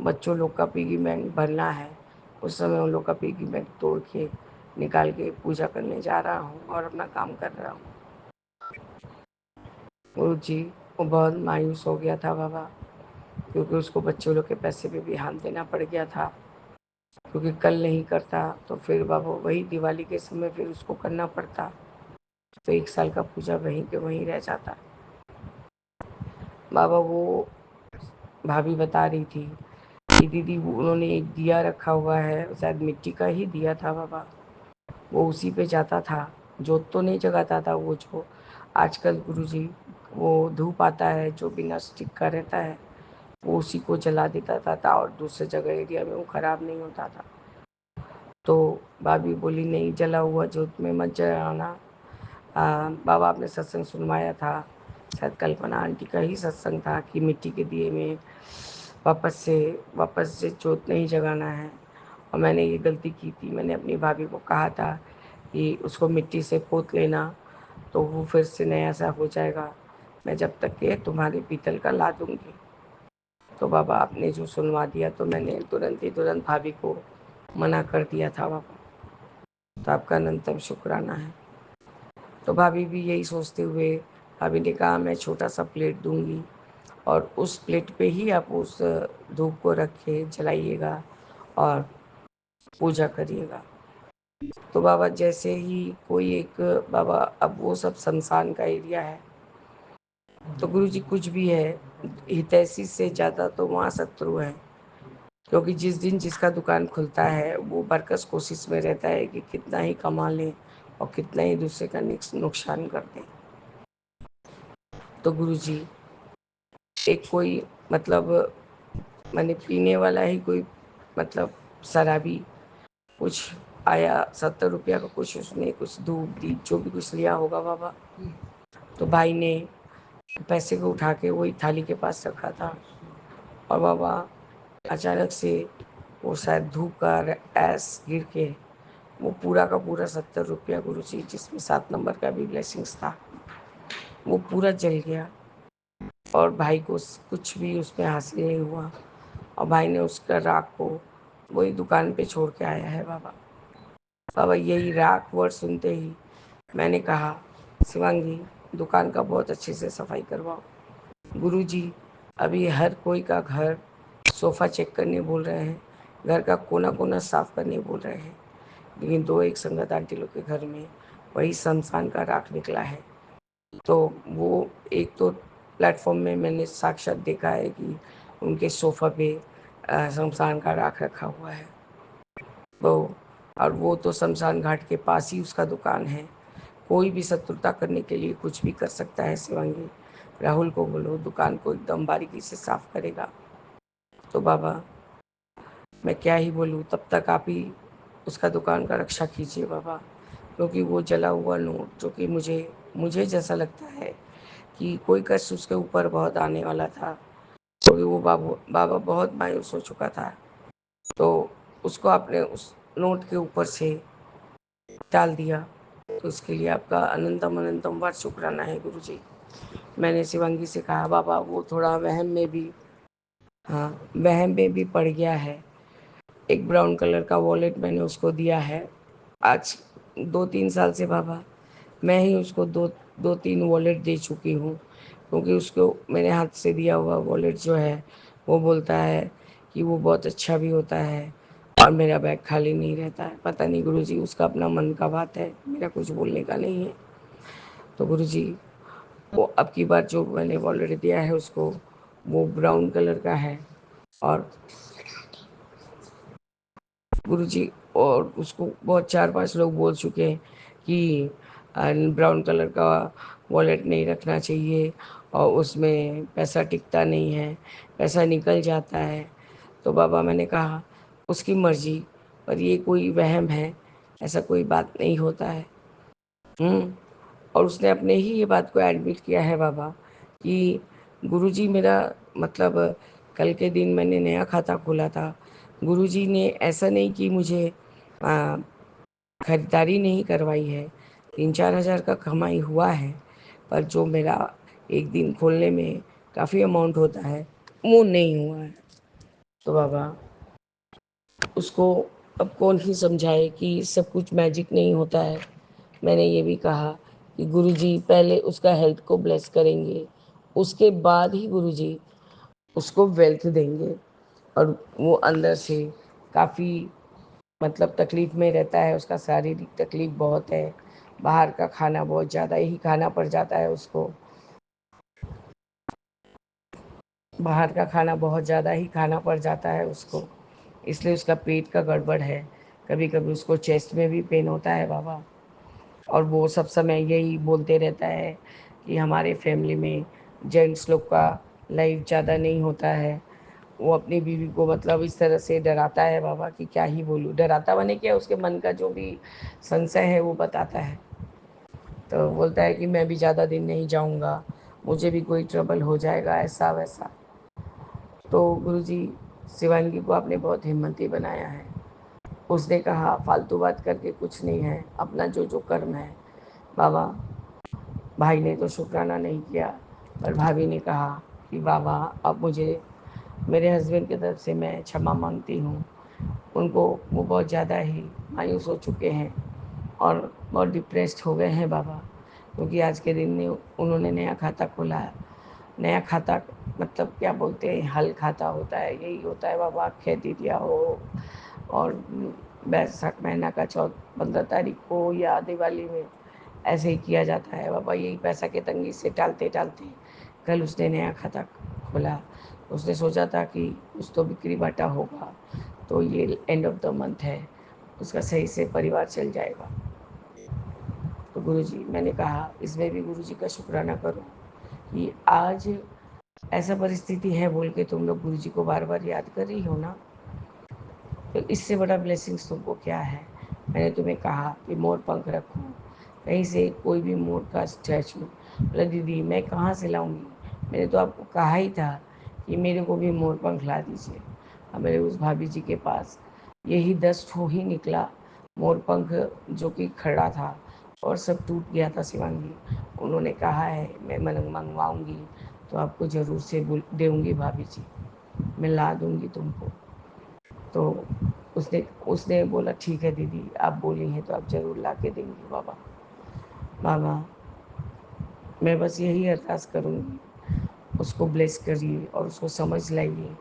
बच्चों लोग का पिगी बैंक भरना है, उस समय उन लोग का पिगी बैंक तोड़ के निकाल के पूजा करने जा रहा हूँ और अपना काम कर रहा हूँ। गुरु जी वो बहुत मायूस हो गया था बाबा, क्योंकि उसको बच्चों लोग के पैसे पे भी हाथ देना पड़ गया था, क्योंकि कल नहीं करता तो फिर बाबा वही दिवाली के समय फिर उसको करना पड़ता, तो 1 साल का पूजा वहीं के वहीं रह जाता। बाबा वो भाभी बता रही थी कि दीदी उन्होंने एक दिया रखा हुआ है, शायद मिट्टी का ही दिया था बाबा, वो उसी पे जाता था, जोत तो नहीं जगाता था। वो जो आजकल गुरुजी वो धूप आता है जो बिना स्टिक का रहता है, वो उसी को जला देता था और दूसरे जगह एरिया में वो खराब नहीं होता था। तो भाभी बोली नहीं, जला हुआ जोत में मत जलाना। बाबा आपने सत्संग सुनवाया था, शायद कल्पना आंटी का ही सत्संग था कि मिट्टी के दिए में वापस से जोत नहीं जगाना है। और मैंने ये गलती की थी, मैंने अपनी भाभी को कहा था कि उसको मिट्टी से पोत लेना, तो वो फिर से नया सा हो जाएगा, मैं जब तक के तुम्हारे पीतल का ला दूंगी। तो बाबा आपने जो सुनवा दिया, तो मैंने तुरंत भाभी को मना कर दिया था बाबा, तो आपका अनंतम शुक्राना है। तो भाभी भी यही सोचते हुए, भाभी ने कहा मैं छोटा सा प्लेट दूंगी और उस प्लेट पे ही आप उस धूप को रख के जलाइएगा और पूजा करिएगा। तो बाबा जैसे ही कोई एक बाबा, अब वो सब शमशान का एरिया है, तो गुरु जी कुछ भी है, हितैषी से ज़्यादा तो वहाँ शत्रु है, क्योंकि जिस दिन जिसका दुकान खुलता है वो बरकस कोशिश में रहता है कि कितना ही कमा लें और कितना ही दूसरे का नुकसान कर दें। तो गुरु जी एक कोई मतलब मैंने पीने वाला ही कोई मतलब शराबी कुछ आया, 70 रुपया का कुछ उसने कुछ धूप दीप जो भी कुछ लिया होगा बाबा, तो भाई ने पैसे को उठा के वही थाली के पास रखा था और बाबा अचानक से वो शायद धूप का ऐस गिर के वो पूरा का पूरा 70 रुपया गुरु जी, जिसमें 7 नंबर का भी ब्लेसिंग्स था, वो पूरा जल गया और भाई को कुछ भी उसमें हासिल नहीं हुआ। और भाई ने उसका राख को वही दुकान पे छोड़ के आया है बाबा। बाबा यही राख वर्ड सुनते ही मैंने कहा शिवांगी दुकान का बहुत अच्छे से सफाई करवाओ। गुरुजी अभी हर कोई का घर सोफ़ा चेक करने बोल रहे हैं, घर का कोना कोना साफ करने बोल रहे हैं, लेकिन दो एक संगत आंटी लोग के घर में वही शमशान का राख निकला है। तो वो एक तो प्लेटफॉर्म में मैंने साक्षात देखा है कि उनके सोफ़ा पे शमशान का राख रखा हुआ है। तो और वो तो शमशान घाट के पास ही उसका दुकान है, कोई भी शत्रुता करने के लिए कुछ भी कर सकता है। शिवांगी राहुल को बोलो दुकान को एकदम बारीकी से साफ करेगा। तो बाबा मैं क्या ही बोलूँ, तब तक आप ही उसका दुकान का रक्षा कीजिए बाबा, क्योंकि वो जला हुआ नोट जो कि मुझे जैसा लगता है कि कोई कष्ट उसके ऊपर बहुत आने वाला था, क्योंकि वो बाबा बहुत मायूस हो चुका था, तो उसको आपने उस नोट के ऊपर से डाल दिया। तो उसके लिए आपका अनंतम अनंतम बार शुक्राना है गुरु जी। मैंने शिवांगी से कहा बाबा वो थोड़ा वहम में भी, हाँ वहम में भी पड़ गया है। एक ब्राउन कलर का वॉलेट मैंने उसको दिया है आज 2-3 साल से बाबा, मैं ही उसको दो तीन वॉलेट दे चुकी हूँ, क्योंकि उसको मेरे हाथ से दिया हुआ वॉलेट जो है वो बोलता है कि वो बहुत अच्छा भी होता है और मेरा बैग खाली नहीं रहता है। पता नहीं गुरुजी उसका अपना मन का बात है, मेरा कुछ बोलने का नहीं है। तो गुरुजी वो अब की बार जो मैंने वॉलेट दिया है उसको, वो ब्राउन कलर का है और गुरुजी और उसको बहुत 4-5 लोग बोल चुके हैं कि ब्राउन कलर का वॉलेट नहीं रखना चाहिए और उसमें पैसा टिकता नहीं है, पैसा निकल जाता है। तो बाबा मैंने कहा उसकी मर्ज़ी, पर ये कोई वहम है, ऐसा कोई बात नहीं होता है। और उसने अपने ही ये बात को एडमिट किया है बाबा कि गुरुजी मेरा मतलब कल के दिन मैंने नया खाता खोला था, गुरुजी ने ऐसा नहीं कि मुझे खरीदारी नहीं करवाई है, 3-4 हज़ार का कमाई हुआ है, पर जो मेरा एक दिन खोलने में काफ़ी अमाउंट होता है वो नहीं हुआ है। तो बाबा उसको अब कौन ही समझाए कि सब कुछ मैजिक नहीं होता है। मैंने ये भी कहा कि गुरुजी पहले उसका हेल्थ को ब्लेस करेंगे, उसके बाद ही गुरुजी उसको वेल्थ देंगे। और वो अंदर से काफ़ी मतलब तकलीफ़ में रहता है, उसका शारीरिक तकलीफ़ बहुत है, बाहर का खाना बहुत ज़्यादा ही खाना पड़ जाता है उसको, बाहर का खाना बहुत ज़्यादा ही खाना पड़ जाता है उसको, इसलिए उसका पेट का गड़बड़ है। कभी कभी उसको चेस्ट में भी पेन होता है बाबा। और वो सब समय यही बोलते रहता है कि हमारे फैमिली में जेंट्स लोग का लाइफ ज़्यादा नहीं होता है। वो अपनी बीवी को मतलब इस तरह से डराता है बाबा कि क्या ही बोलूँ, डराता बने क्या, उसके मन का जो भी संशय है वो बताता है। तो बोलता है कि मैं भी ज़्यादा दिन नहीं जाऊँगा, मुझे भी कोई ट्रबल हो जाएगा, ऐसा वैसा। तो गुरुजी शिवांगी को आपने बहुत हिम्मती बनाया है। उसने कहा फालतू बात करके कुछ नहीं है, अपना जो जो कर्म है। बाबा भाई ने तो शुक्राना नहीं किया, पर भाभी ने कहा कि बाबा अब मुझे मेरे हस्बैंड की तरफ से मैं क्षमा मांगती हूँ। उनको वो बहुत ज़्यादा ही मायूस हो चुके हैं और बहुत डिप्रेस्ड हो गए हैं बाबा, क्योंकि आज के दिन में उन्होंने नया खाता खोला है। नया खाता मतलब क्या बोलते हैं, हल खाता होता है, यही होता है बाबा। खेती दिया हो और बैसाख महीना का 15 तारीख को या दिवाली में ऐसे ही किया जाता है बाबा। यही पैसा के तंगी से टालते टालते कल उसने नया खाता खोला। उसने सोचा था कि कुछ तो बिक्री बाटा होगा, तो ये एंड ऑफ द मंथ है, उसका सही से परिवार चल जाएगा। तो गुरुजी मैंने कहा इसमें भी गुरुजी का शुक्राना करो कि आज ऐसा परिस्थिति है बोल के तुम लोग गुरुजी को बार बार याद कर रही हो ना, तो इससे बड़ा ब्लेसिंग्स तुमको क्या है। मैंने तुम्हें कहा कि मोर पंख रखो, कहीं से कोई भी मोर का स्टैचू। बोला दीदी मैं कहाँ से लाऊंगी, मैंने तो आपको कहा ही था कि मेरे को भी मोर पंख ला दीजिए। अब मेरे उस भाभी जी के पास यही 10 ठो ही निकला मोर पंख, जो कि खड़ा था और सब टूट गया था शिवांगी। उन्होंने कहा है मैं मंगवाऊँगी तो आपको ज़रूर से दूँगी भाभी जी, मैं ला दूँगी तुमको। तो उसने उसने बोला ठीक है दीदी, आप बोली हैं तो आप ज़रूर ला के देंगी बाबा। बाबा मैं बस यही अरदास करूँगी, उसको ब्लेस करिए और उसको समझ लाइए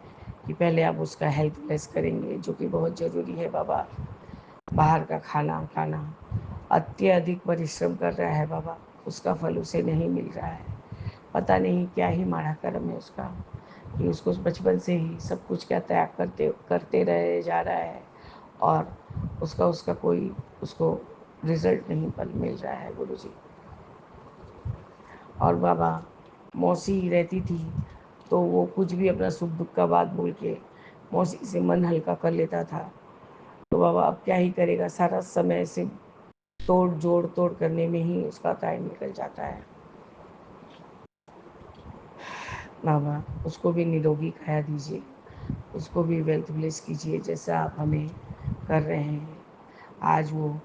कि पहले आप उसका हेल्थ ब्लेस करेंगे, जो कि बहुत ज़रूरी है बाबा। बाहर का खाना खाना, अत्यधिक परिश्रम कर रहा है बाबा, उसका फल उसे नहीं मिल रहा है। पता नहीं क्या ही माड़ा कर्म है उसका कि उसको बचपन से ही सब कुछ क्या त्याग करते करते रहे जा रहा है और उसका उसका कोई उसको रिजल्ट नहीं पल मिल रहा है गुरुजी। और बाबा मौसी रहती थी तो वो कुछ भी अपना सुख दुख का बात बोल के मौसी से मन हल्का कर लेता था। तो बाबा अब क्या ही करेगा, सारा समय से तोड़ करने में ही उसका टाइम निकल जाता है। बाबा उसको भी निरोगी काया दीजिए, उसको भी वेल्थ ब्लेस कीजिए जैसा आप हमें कर रहे हैं। आज वो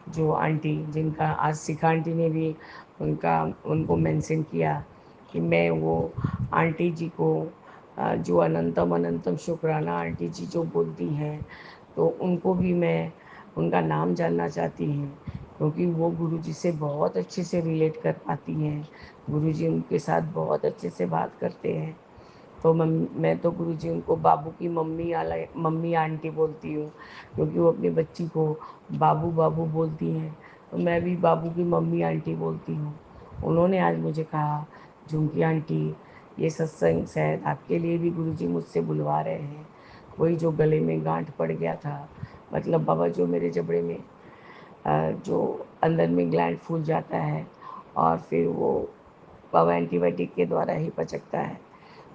जो आंटी जिनका आज शिखा आंटी ने भी उनको मेंशन किया कि मैं वो आंटी जी को जो अनंतम अनंतम शुक्राना आंटी जी जो बोलती हैं, तो उनको भी मैं उनका नाम जानना चाहती हूँ, क्योंकि वो गुरुजी से बहुत अच्छे से रिलेट कर पाती हैं। गुरुजी उनके साथ बहुत अच्छे से बात करते हैं। तो मैं तो गुरुजी उनको बाबू की मम्मी आंटी बोलती हूँ, क्योंकि वो अपनी बच्ची को बाबू बाबू बोलती हैं। तो मैं भी बाबू की मम्मी आंटी बोलती हूँ। उन्होंने आज मुझे कहा झुमकी आंटी ये सत्संग शायद आपके लिए भी गुरुजी मुझसे बुलवा रहे हैं। वही जो गले में गांठ पड़ गया था, मतलब बाबा जो मेरे जबड़े में जो अंदर में ग्लैंड फूल जाता है और फिर वो बाबा एंटीबायोटिक के द्वारा ही पचकता है।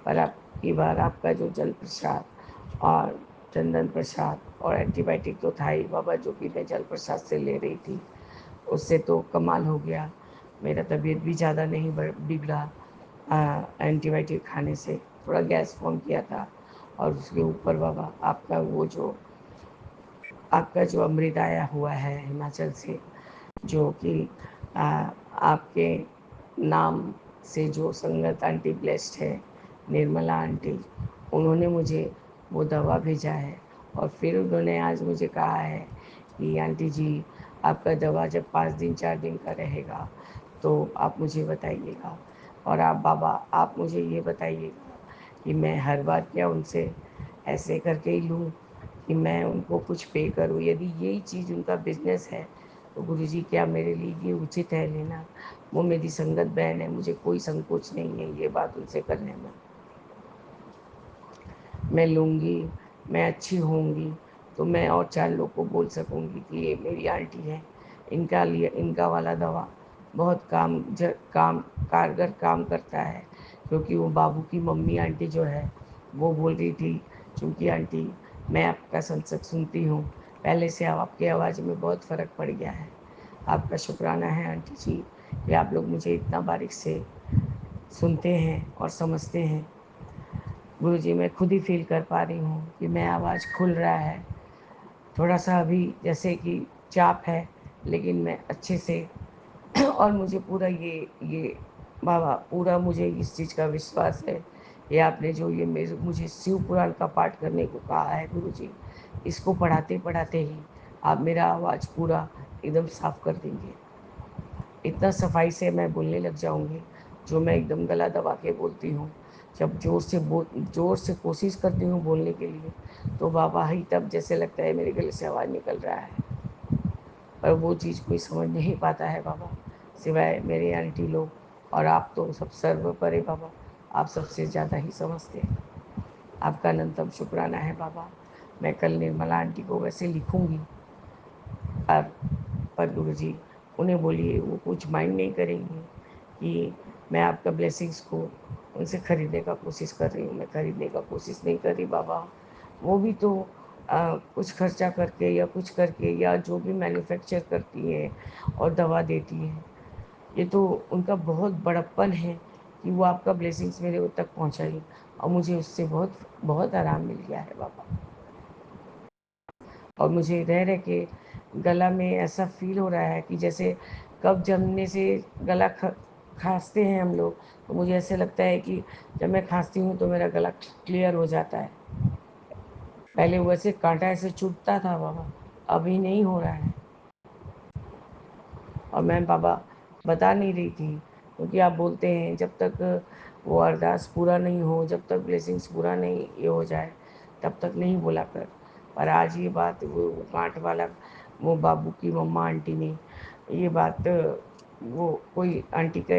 पर अब की बार आपका जो जल प्रसाद और चंदन प्रसाद और एंटीबायोटिक तो था ही बाबा, जो कि मैं जल प्रसाद से ले रही थी, उससे तो कमाल हो गया। मेरा तबीयत भी ज़्यादा नहीं बिगड़ा। एंटीबायोटिक खाने से थोड़ा गैस फॉर्म किया था, और उसके ऊपर बाबा आपका जो अमृत आया हुआ है हिमाचल से, जो कि आपके नाम से जो संगत आंटी ब्लेस्ड है, निर्मला आंटी, उन्होंने मुझे वो दवा भेजा है। और फिर उन्होंने आज मुझे कहा है कि आंटी जी, आपका दवा जब 5 दिन 4 दिन का रहेगा तो आप मुझे बताइएगा। और आप बाबा, आप मुझे ये बताइएगा कि मैं हर बार क्या उनसे ऐसे करके ही लूँ कि मैं उनको कुछ पे करूँ। यदि यही चीज़ उनका बिजनेस है तो गुरुजी क्या मेरे लिए ये उचित है लेना? वो मेरी संगत बहन है, मुझे कोई संकोच नहीं है ये बात उनसे करने में। मैं लूँगी, मैं अच्छी होंगी तो मैं और 4 लोग को बोल सकूँगी कि ये मेरी आंटी है, इनका वाला दवा बहुत काम कारगर काम करता है। क्योंकि वो बाबू की मम्मी आंटी जो है, वो बोल रही थी, चूँकि आंटी मैं आपका सत्संग सुनती हूँ, पहले से अब आपकी आवाज़ में बहुत फ़र्क पड़ गया है। आपका शुक्राना है आंटी जी कि आप लोग मुझे इतना बारीक से सुनते हैं और समझते हैं। गुरुजी, मैं खुद ही फील कर पा रही हूँ कि मैं आवाज़ खुल रहा है, थोड़ा सा अभी जैसे कि चाप है, लेकिन मैं अच्छे से और मुझे पूरा ये बाबा, पूरा मुझे इस चीज़ का विश्वास है कि आपने जो ये मुझे शिव पुराण का पाठ करने को कहा है गुरुजी, इसको पढ़ाते पढ़ाते ही आप मेरा आवाज़ पूरा एकदम साफ कर देंगे। इतना सफाई से मैं बोलने लग जाऊंगी, जो मैं एकदम गला दबा के बोलती हूँ। जब जोर से कोशिश करती हूँ बोलने के लिए, तो बाबा ही तब जैसे लगता है मेरे गले से आवाज़ निकल रहा है। पर वो चीज़ कोई समझ नहीं पाता है बाबा, सिवाय मेरे आंटी लोग। और आप तो सब सर्वोपरि बाबा, आप सबसे ज़्यादा ही समझते हैं। आपका अनंतम शुक्राना है बाबा। मैं कल निर्मला आंटी को वैसे लिखूंगी, पर गुरुजी उन्हें बोलिए वो कुछ माइंड नहीं करेंगे कि मैं आपका ब्लेसिंग्स को उनसे ख़रीदने का कोशिश कर रही हूँ। मैं ख़रीदने का कोशिश नहीं कर रही बाबा। वो भी तो कुछ खर्चा करके या कुछ करके या जो भी मैन्युफैक्चर करती हैं और दवा देती हैं, ये तो उनका बहुत बड़प्पन है कि वो आपका ब्लेसिंग्स मेरे तक पहुँचाई, और मुझे उससे बहुत बहुत आराम मिल गया है बाबा। और मुझे रह रह के गला में ऐसा फील हो रहा है कि जैसे कब जमने से गला खांसते हैं हम लोग, तो मुझे ऐसे लगता है कि जब मैं खांसती हूँ तो मेरा गला क्लियर हो जाता है। पहले वैसे कांटा ऐसे चुभता था बाबा, अभी नहीं हो रहा है। और मैं बाबा बता नहीं रही थी, क्योंकि आप बोलते हैं जब तक वो अरदास पूरा नहीं हो, जब तक ब्लेसिंग्स पूरा नहीं ये हो जाए, तब तक नहीं बोला कर। पर आज ये बात वो गांठ वाला, वो बाबू की मम्मा आंटी ने ये बात, वो कोई आंटी का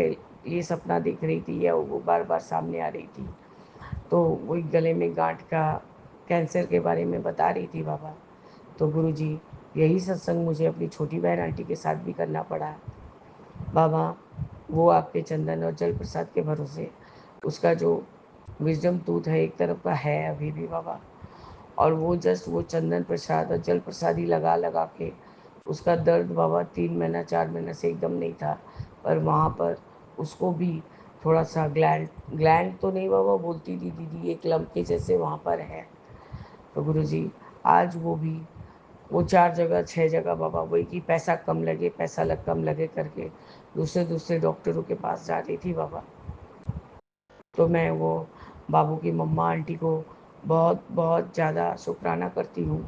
ये सपना देख रही थी या वो बार बार सामने आ रही थी, तो वही गले में गांठ का कैंसर के बारे में बता रही थी बाबा। तो गुरुजी, यही सत्संग मुझे अपनी छोटी बहन आंटी के साथ भी करना पड़ा बाबा। वो आपके चंदन और जल प्रसाद के भरोसे उसका जो विजडम टूथ है एक तरफ का है अभी भी बाबा, और वो जस्ट वो चंदन प्रसाद और जल प्रसाद ही लगा लगा के उसका दर्द बाबा 3 महीना 4 महीना से एकदम नहीं था। पर वहाँ पर उसको भी थोड़ा सा ग्लैंड ग्लैंड तो नहीं बाबा, बोलती थी दीदी एक लम्ब के जैसे वहाँ पर है। तो गुरुजी, आज वो 4 जगह 6 जगह बाबा वही कि पैसा कम लगे, कम लगे करके दूसरे दूसरे डॉक्टरों के पास जा रही थी बाबा। तो मैं वो बाबू की मम्मा आंटी को बहुत बहुत ज़्यादा शुक्राना करती हूँ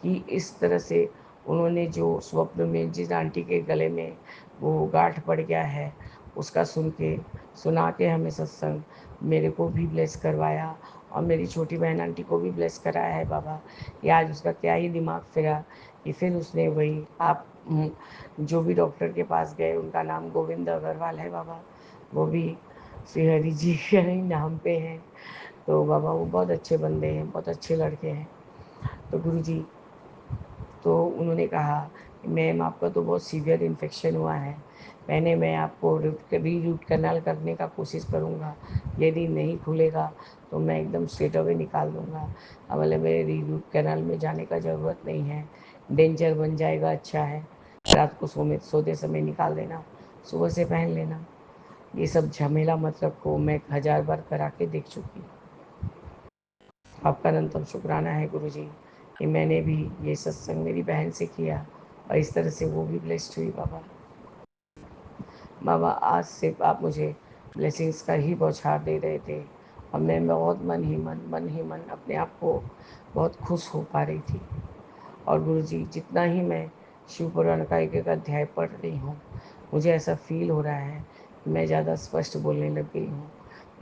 कि इस तरह से उन्होंने जो स्वप्न में जिस आंटी के गले में वो गांठ पड़ गया है, उसका सुना के हमें सत्संग मेरे को भी ब्लेस करवाया, और मेरी छोटी बहन आंटी को भी ब्लेस कराया है बाबा। कि आज उसका क्या ही दिमाग फिरा कि फिर उसने वही आप जो भी डॉक्टर के पास गए, उनका नाम गोविंद अग्रवाल है बाबा, वो भी श्री हरि जी के ही नाम पे हैं। तो बाबा वो बहुत अच्छे बंदे हैं, बहुत अच्छे लड़के हैं। तो गुरु जी, तो उन्होंने कहा मैम आपका तो बहुत सीवियर इन्फेक्शन हुआ है, मैं आपको रूट कैनाल करने का कोशिश करूँगा, यदि नहीं खुलेगा तो मैं एकदम स्ट्रेट अवे निकाल दूँगा। अब बोले मेरे रूट कैनाल में जाने का ज़रूरत नहीं है, डेंजर बन जाएगा, अच्छा है रात को सोते समय निकाल देना, सुबह से पहन लेना। ये सब झमेला मतलब को मैं 1000 बार करा के देख चुकी हूँ। आपका अनंतम शुक्राना है गुरुजी कि मैंने भी ये सत्संग मेरी बहन से किया और इस तरह से वो भी ब्लेस्ड हुई। बाबा आज से आप मुझे ब्लेसिंग्स का ही बौछार दे रहे थे और मैं बहुत मन ही मन अपने आप को बहुत खुश हो पा रही थी। और गुरुजी जितना ही मैं शिव पुराण का एक अध्याय पढ़ रही हूँ, मुझे ऐसा फील हो रहा है कि मैं ज़्यादा स्पष्ट बोलने लग गई हूँ।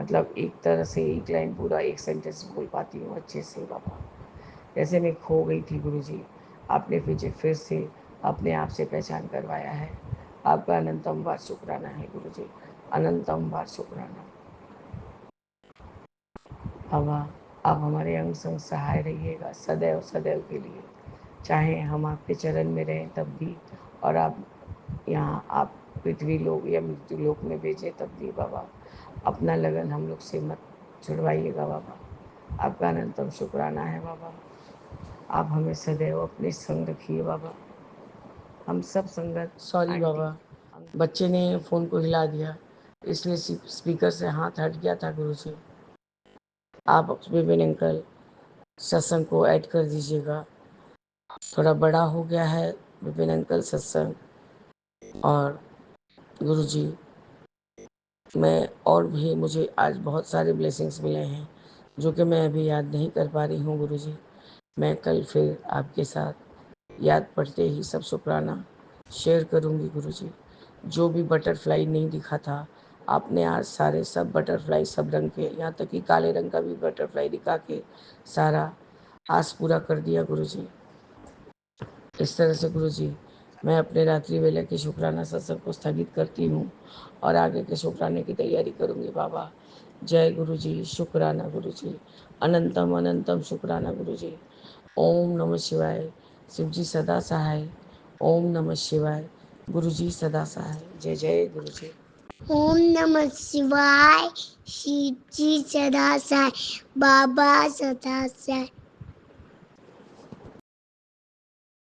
मतलब एक तरह से एक लाइन पूरा एक सेंटेंस बोल पाती हूँ अच्छे से बाबा। जैसे मैं खो गई थी गुरुजी, आपने मुझे फिर से अपने आप से पहचान करवाया है। आपका अनंतम बार शुक्राना है गुरुजी, अनंतम बार शुक्राना। बाबा आप हमारे अंग संग सहाय रहिएगा सदैव सदैव के लिए, चाहे हम आपके चरण में रहें तब भी, और आप यहाँ आप पृथ्वी लोक या मृत्यु लोक में भेजें तब भी बाबा, अपना लगन हम लोग से मत छुड़वाइएगा बाबा। आपका अनंतम शुक्राना है बाबा। आप हमें सदैव अपने संग रखिए बाबा। हम सब संगत सॉरी बाबा, बच्चे ने फ़ोन को हिला दिया इसलिए स्पीकर से हाथ हट गया था गुरुजी। आप विपिन अंकल सत्संग को ऐड कर दीजिएगा, थोड़ा बड़ा हो गया है विपिन अंकल सत्संग। और गुरुजी मैं और भी मुझे आज बहुत सारे ब्लेसिंग्स मिले हैं जो कि मैं अभी याद नहीं कर पा रही हूँ गुरुजी। मैं कल फिर आपके साथ याद पड़ते ही सब शुक्राना शेयर करूँगी गुरुजी। जो भी बटरफ्लाई नहीं दिखा था आपने आज सारे सब बटरफ्लाई सब रंग के, यहाँ तक कि काले रंग का भी बटरफ्लाई दिखा के सारा आस पूरा कर दिया गुरुजी। इस तरह से गुरुजी मैं अपने रात्रि वेला के शुक्राना सत्संग को स्थगित करती हूँ और आगे के शुक्राने की तैयारी करूँगी बाबा। जय गुरुजी, शुक्राना गुरुजी, अनंतम अनंतम शुक्राना गुरुजी। ओम नमः शिवाय, शिव जी सदा सहाय। ओम नमः शिवाय, गुरुजी सदा सहाय। जय जय गुरुजी। ओम नमः शिवाय, शिव जी सदा सहाय, बाबा सदा सहाय।